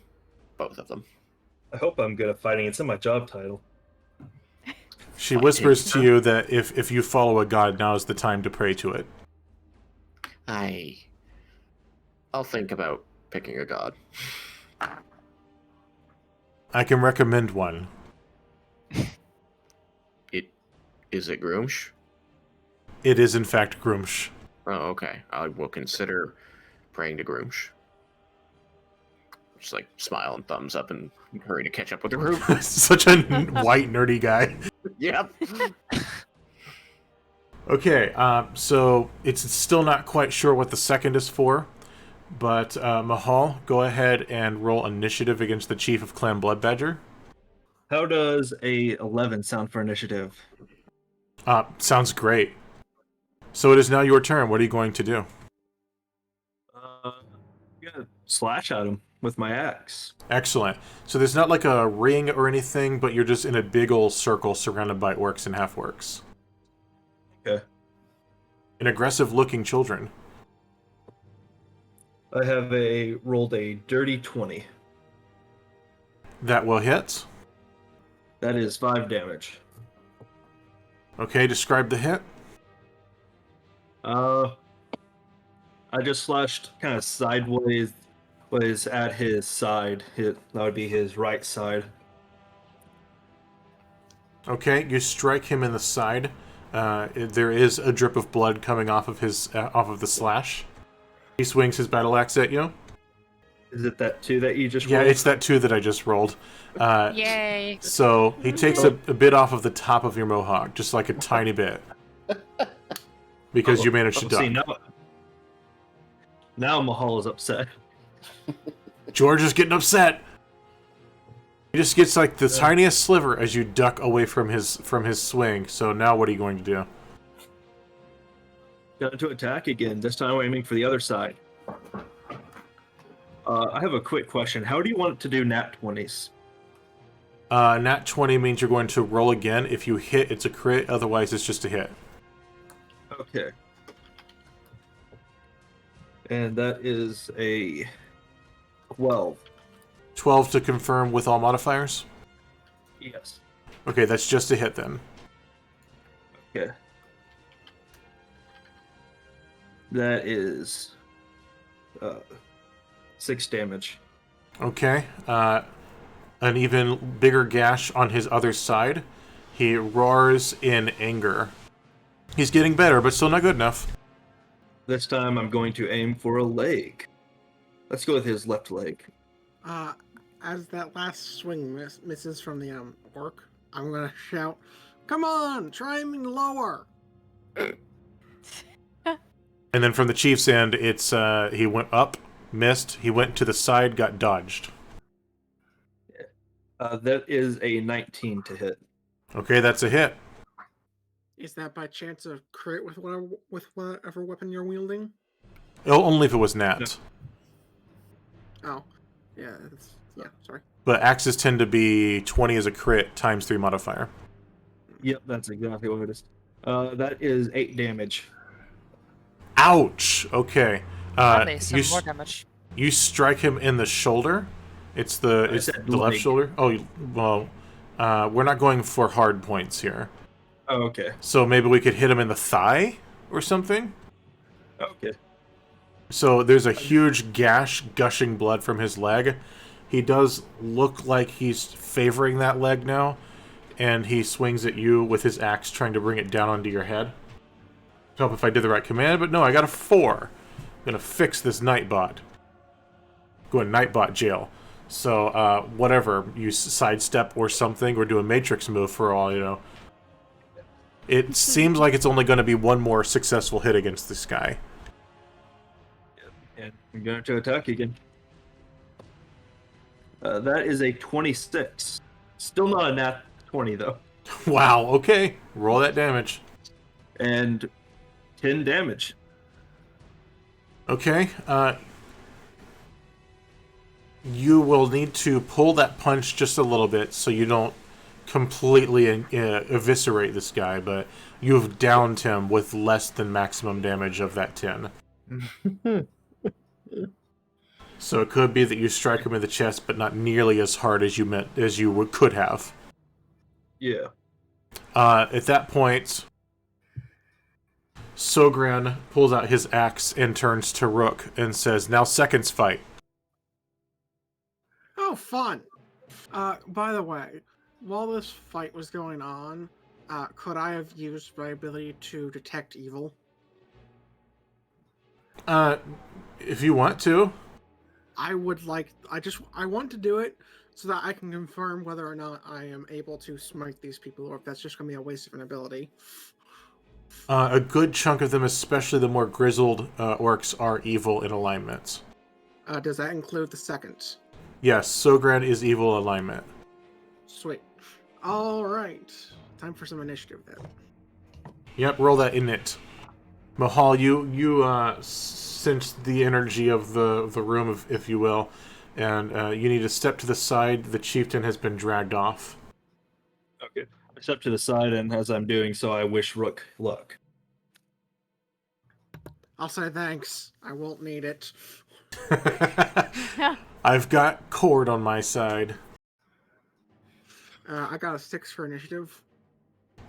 Both of them. I hope I'm good at fighting. It's in my job title. She whispers to you that if you follow a god, now is the time to pray to it. I'll think about picking a god. I can recommend one. Is it Groomsh? It is, in fact, Groomsh. Oh, okay. I will consider praying to Groomsh. Just smile and thumbs up and hurry to catch up with the group. Such a white, nerdy guy. Yep. Okay, so it's still not quite sure what the second is for, but Mahal, go ahead and roll initiative against the Chief of Clan Bloodbadger. How does a 11 sound for initiative? Sounds great. So it is now your turn. What are you going to do? I'm gonna slash at him with my axe. Excellent. So there's not like a ring or anything, but you're just in a big old circle surrounded by orcs and half-orcs. Okay. And aggressive-looking children. I have rolled a dirty 20. That will hit. That is 5 damage. Okay, describe the hit. I just slashed kind of sideways, was at his side. That would be his right side. Okay, you strike him in the side. There is a drip of blood coming off of the slash. He swings his battle axe at you. Is it that 2 that you just Yeah, rolled? it's that 2 that I just rolled. Yay! So he takes a bit off of the top of your mohawk, just like a tiny bit. Because you managed to duck. See, now Mahal is upset. George is getting upset. He just gets like the tiniest sliver as you duck away from his swing. So now what are you going to do? Going to attack again. This time I'm aiming for the other side. I have a quick question. How do you want to do nat 20s? Nat 20 means you're going to roll again. If you hit, it's a crit. Otherwise, it's just a hit. Okay. And that is a 12. 12 to confirm with all modifiers? Yes. Okay, that's just a hit then. Okay. That is 6 damage. Okay. An even bigger gash on his other side. He roars in anger. He's getting better, but still not good enough. This time I'm going to aim for a leg. Let's go with his left leg. As that last swing misses from the orc, I'm gonna shout, "Come on, try aiming lower!" And then from the chief's end, it's he went up, missed. He went to the side, got dodged. That is a 19 to hit. Okay, that's a hit. Is that by chance a crit with whatever weapon you're wielding? Only if it was nat. Oh, yeah, sorry. But axes tend to be 20 as a crit times 3 modifier. Yep, that's exactly what it is. That is 8 damage. Ouch! Okay. Some more damage. You strike him in the shoulder. It's the left leg. shoulder. Oh, well, We're not going for hard points here. Oh, okay. So maybe we could hit him in the thigh or something? Okay. So there's a huge gash gushing blood from his leg. He does look like he's favoring that leg now, and he swings at you with his axe, trying to bring it down onto your head. Help if I did the right command, but no, I got a 4. I'm gonna fix this Nightbot. Go in Nightbot jail. So, whatever, you sidestep or something, or do a Matrix move for all you know. It seems like it's only going to be one more successful hit against this guy. And I'm going to attack again. That is a 26. Still not a nat 20, though. Wow, okay. Roll that damage. And 10 damage. Okay, you will need to pull that punch just a little bit so you don't completely eviscerate this guy, but you've downed him with less than maximum damage of that 10. So it could be that you strike him in the chest, but not nearly as hard as you could have. Yeah. At that point, Sogran pulls out his axe and turns to Rook and says, "Now seconds fight." Oh, fun! By the way, while this fight was going on, could I have used my ability to detect evil? If you want to. I would like. I want to do it so that I can confirm whether or not I am able to smite these people, or if that's just going to be a waste of an ability. A good chunk of them, especially the more grizzled orcs, are evil in alignments. Does that include the second? Yes, Sogran is evil alignment. Sweet. All right. Time for some initiative then. Yep, roll that in it. Mahal, you sense the energy of the room, if you will, and you need to step to the side. The chieftain has been dragged off. Okay. I step to the side, and as I'm doing so, I wish Rook luck. I'll say thanks. I won't need it. I've got Cord on my side. I got a 6 for initiative.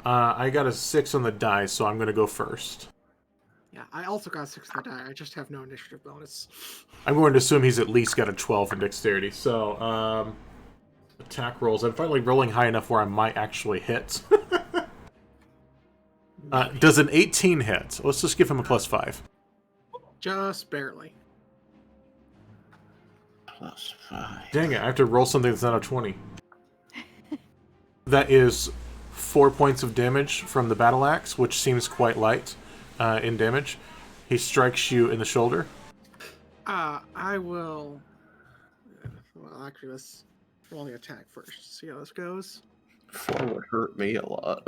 I got a 6 on the die, so I'm going to go first. Yeah, I also got a 6 on the die. I just have no initiative bonus. I'm going to assume he's at least got a 12 in dexterity. So, attack rolls. I'm finally rolling high enough where I might actually hit. Does an 18 hit? Let's just give him a +5. Just barely. +5. Dang it, I have to roll something that's not a 20. That is 4 points of damage from the battle axe, which seems quite light in damage. He strikes you in the shoulder. I will... Well, actually, let's roll the attack first. See how this goes. 4 would hurt me a lot.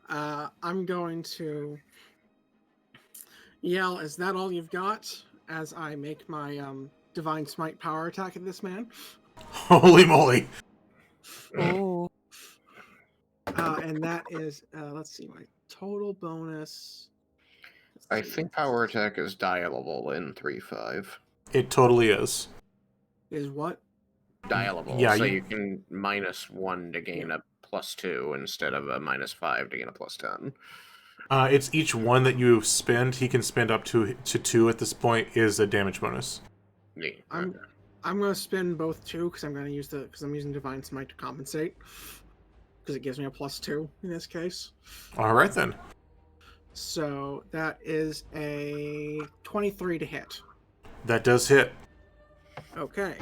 I'm going to yell, "Is that all you've got?" as I make my Divine Smite power attack at this man. Holy moly! Oh. And that is, let's see, my total bonus. I think power attack is dialable in 3.5. It totally is. Is what? Dialable, Yeah, so you- you can -1 to gain a +2 instead of a -5 to gain a +10. It's each one that you spend. He can spend up to 2 at this point. Is a damage bonus. Neat. I'm going to spend both 2 because I'm using Divine Smite to compensate. Because it gives me a +2 in this case. All right then. So that is a 23 to hit. That does hit. Okay.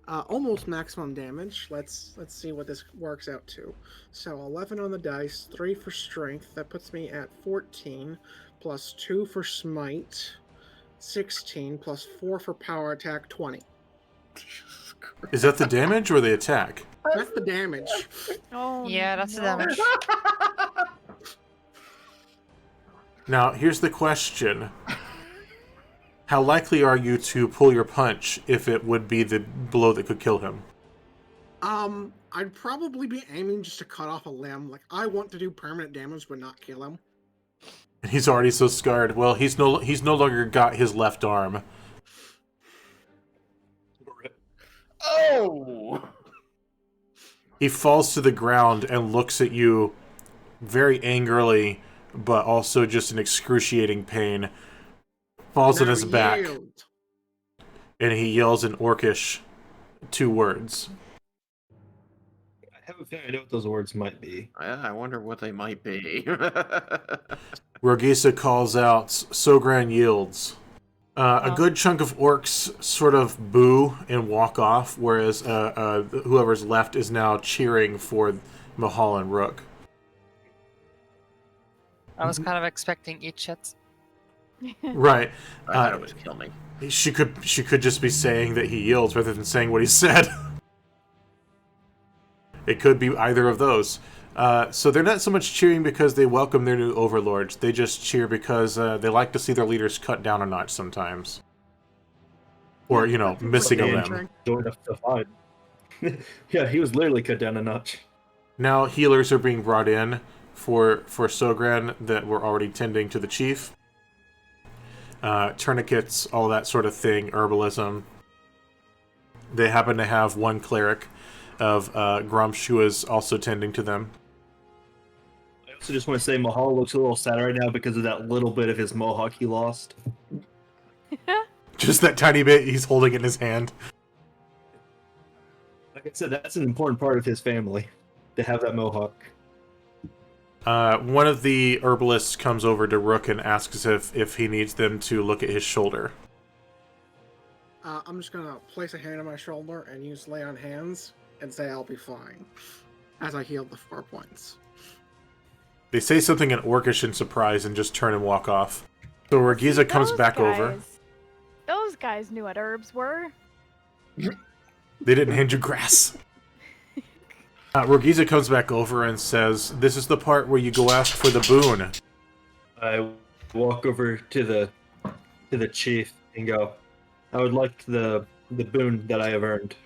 Almost maximum damage. Let's see what this works out to. So 11 on the dice, 3 for strength. That puts me at 14, plus 2 for smite, 16, plus 4 for power attack, 20. Is that the damage or the attack? That's the damage. Oh, Yeah, that's the no. damage. Now, here's the question. How likely are you to pull your punch if it would be the blow that could kill him? I'd probably be aiming just to cut off a limb. Like, I want to do permanent damage but not kill him. And he's already so scarred. Well, he's no longer got his left arm. Oh! He falls to the ground and looks at you very angrily, but also just in excruciating pain. Falls on Now his back, yield. and he yells in Orcish 2 words. I have a feeling I know what those words might be. I wonder what they might be. Rogisa calls out, Sogran yields. A good chunk of orcs sort of boo and walk off, whereas whoever's left is now cheering for Mahal and Rook. I was kind of expecting each shot. Right. I thought it was kill me. She could just be saying that he yields rather than saying what he said. It could be either of those. So they're not so much cheering because they welcome their new overlords. They just cheer because they like to see their leaders cut down a notch sometimes. Or, missing a limb. Don't have to fight. Yeah, he was literally cut down a notch. Now healers are being brought in for Sogran that were already tending to the chief. Tourniquets, all that sort of thing, herbalism. They happen to have one cleric of Grumsh who is also tending to them. I also just want to say Mahal looks a little sad right now because of that little bit of his mohawk he lost. Just that tiny bit, he's holding it in his hand. Like I said, that's an important part of his family, to have that mohawk. One of the herbalists comes over to Rook and asks if he needs them to look at his shoulder. I'm just gonna place a hand on my shoulder and use lay on hands and say I'll be fine as I heal the 4 points. They say something in Orcish in surprise and just turn and walk off. So Ragiza comes back over. Those guys knew what herbs were. They didn't hand you grass. Ragiza comes back over and says, "This is the part where you go ask for the boon." I walk over to the chief and go, I would like the boon that I have earned.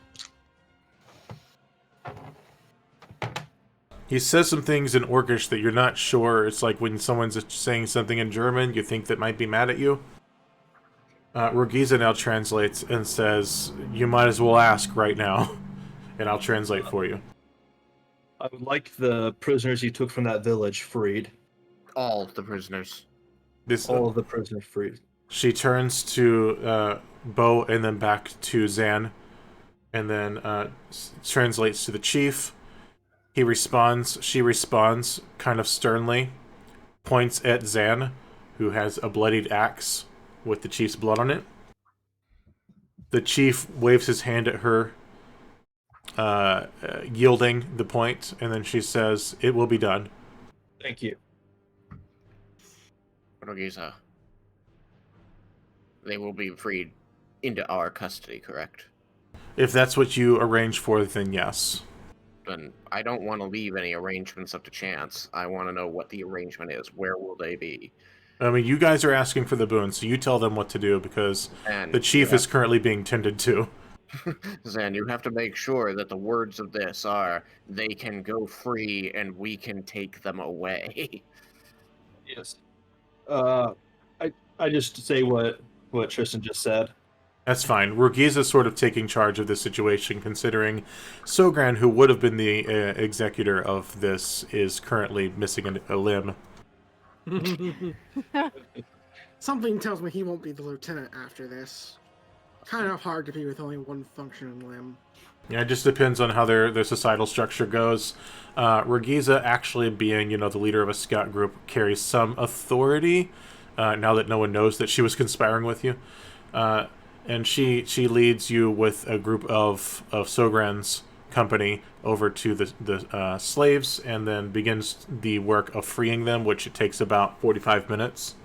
He says some things in Orcish that you're not sure. It's like when someone's saying something in German, you think that might be mad at you. Ragiza now translates and says, "You might as well ask right now," and I'll translate for you. I would like the prisoners you took from that village freed. All the prisoners. All of the prisoners freed. She turns to Bo and then back to Zan, and then translates to the chief. He responds. She responds kind of sternly, points at Zan, who has a bloodied axe with the chief's blood on it. The chief waves his hand at her, yielding the point, and then she says, "It will be done." Thank you. Rogiza. They will be freed into our custody, correct? If that's what you arrange for, then yes. Then I don't want to leave any arrangements up to chance. I want to know what the arrangement is. Where will they be? I mean, you guys are asking for the boon, so you tell them what to do, because And the chief is currently being tended to. Zan, you have to make sure that the words of this are, they can go free and we can take them away. Yes. I just say what Tristan just said. That's fine. Ragiza's sort of taking charge of this situation, considering Sogran, who would have been the executor of this, is currently missing a limb. Something tells me he won't be the lieutenant after this. Kind of hard to be with only one functioning limb. Yeah, it just depends on how their societal structure goes. Ragiza, actually being, the leader of a scout group, carries some authority, now that no one knows that she was conspiring with you. And she leads you with a group of Sogran's company over to the slaves, and then begins the work of freeing them, which it takes about 45 minutes.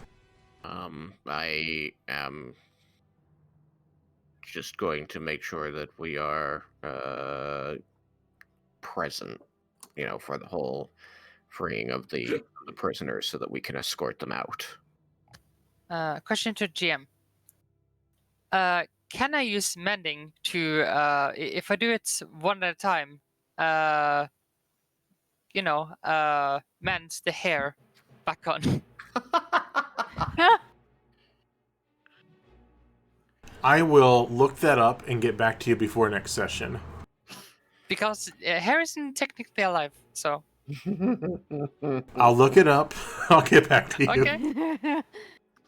I am just going to make sure that we are present, for the whole freeing of the prisoners so that we can escort them out. Question to GM. Can I use mending to, if I do it one at a time, mend the hair back on? I will look that up and get back to you before next session. Because Harrison technically alive, so I'll look it up. I'll get back to you. okay.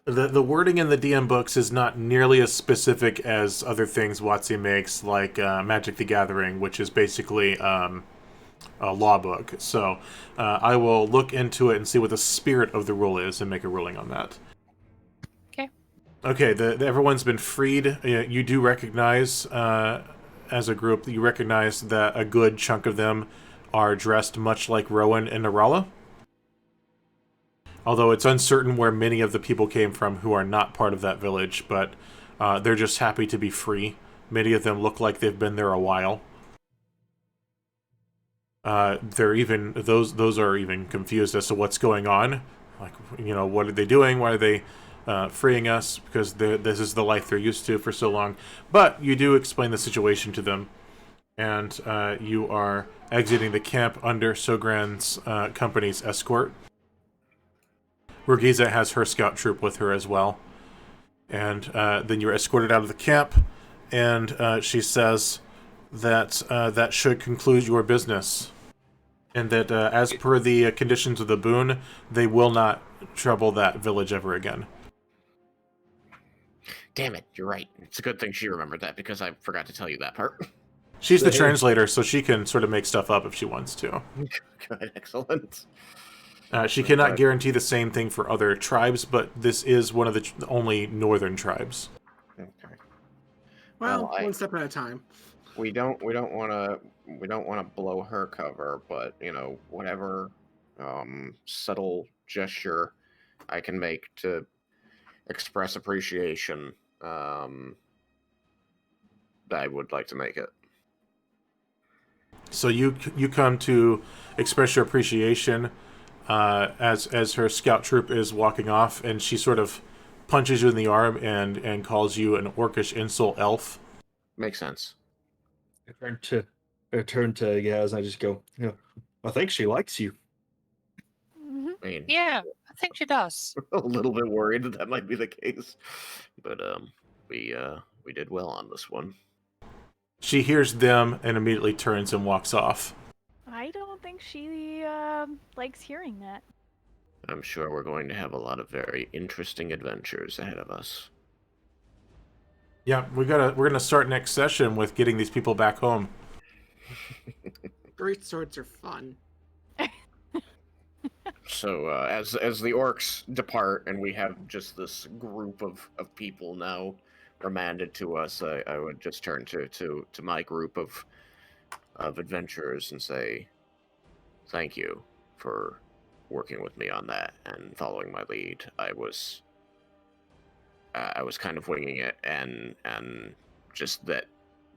The wording in the DM books is not nearly as specific as other things WotC makes, like Magic the Gathering, which is basically a law book. So I will look into it and see what the spirit of the rule is and make a ruling on that. Okay. Okay, everyone's been freed. You do recognize, as a group, you recognize that a good chunk of them are dressed much like Rowan and Narala. Although it's uncertain where many of the people came from who are not part of that village, but they're just happy to be free. Many of them look like they've been there a while. They're even those are even confused as to what's going on. Like, what are they doing? Why are they freeing us? Because this is the life they're used to for so long. But you do explain the situation to them, and you are exiting the camp under Sogran's company's escort. Rurgiza has her scout troop with her as well. And then you're escorted out of the camp, and she says that that should conclude your business. And that as per the conditions of the boon, they will not trouble that village ever again. Damn it, you're right. It's a good thing she remembered that because I forgot to tell you that part. She's the translator, so she can sort of make stuff up if she wants to. Good, excellent. She cannot guarantee the same thing for other tribes, but this is one of the only northern tribes. Okay. Well, Well, one step at a time. We don't want to blow her cover, but whatever subtle gesture I can make to express appreciation, I would like to make it. So you come to express your appreciation as her scout troop is walking off, and she sort of punches you in the arm and calls you an orcish insult elf. Makes sense. I turn to Yaz and I just go, I think she likes you. Mhm. I mean, Yeah, I think she does. a little bit worried that might be the case, but we did well on this one. She hears them and immediately turns and walks off. I don't think she likes hearing that. I'm sure we're going to have a lot of very interesting adventures ahead of us. Yeah, we're gonna start next session with getting these people back home. Great swords are fun. So as the orcs depart and we have just this group of people now remanded to us, I would just turn to my group of adventurers and say, thank you for working with me on that and following my lead. I was kind of winging it, and just that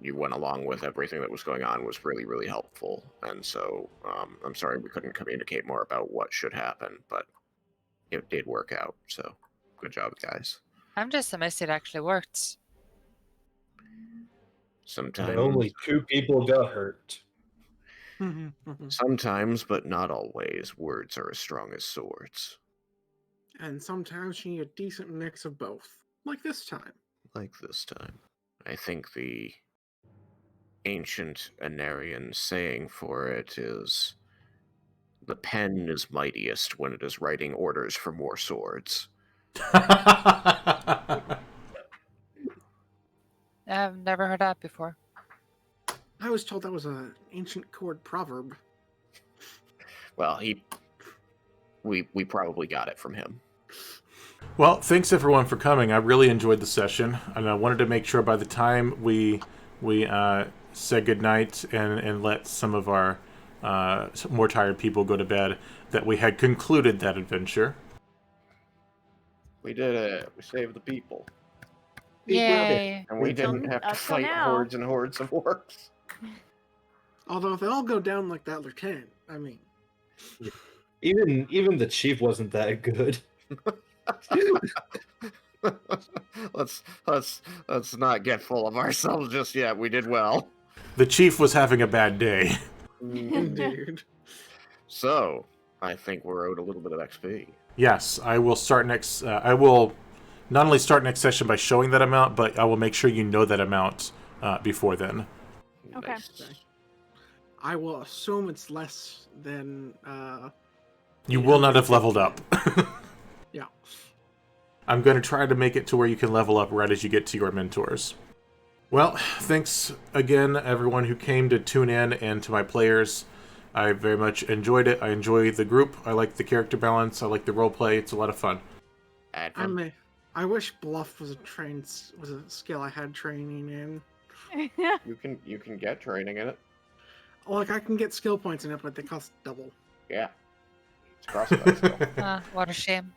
you went along with everything that was going on was really, really helpful. And so I'm sorry we couldn't communicate more about what should happen, but it did work out. So good job, guys. I'm just amazed it actually worked. Sometimes, And only 2 people got hurt. sometimes, but not always, words are as strong as swords. And sometimes you need a decent mix of both. Like this time. Like this time. I think the ancient Anarian saying for it is, the pen is mightiest when it is writing orders for more swords. I've never heard that before. I was told that was an ancient chord proverb. Well, we probably got it from him. Well, thanks everyone for coming. I really enjoyed the session, and I wanted to make sure by the time we said goodnight and let some of our more tired people go to bed, that we had concluded that adventure. We did it. We saved the people. Yay! And we didn't have to Up till fight now. hordes and hordes of orcs. Although if they all go down like that lieutenant, I mean... Even the chief wasn't that good. let's not get full of ourselves just yet. We did well. The chief was having a bad day. Indeed. So I think we're owed a little bit of XP. Yes, I will start next. I will not only start next session by showing that amount, but I will make sure you know that amount before then. Okay. Okay. I will assume it's less than. You will not have leveled up. Yeah. I'm going to try to make it to where you can level up right as you get to your mentors. Well, thanks again, everyone who came to tune in, and to my players. I very much enjoyed it. I enjoy the group. I like the character balance. I like the roleplay. It's a lot of fun. I wish bluff was a skill I had training in. You can get training in it. Like I can get skill points in it, but they cost double. Yeah. It's crossbow skill. What a shame.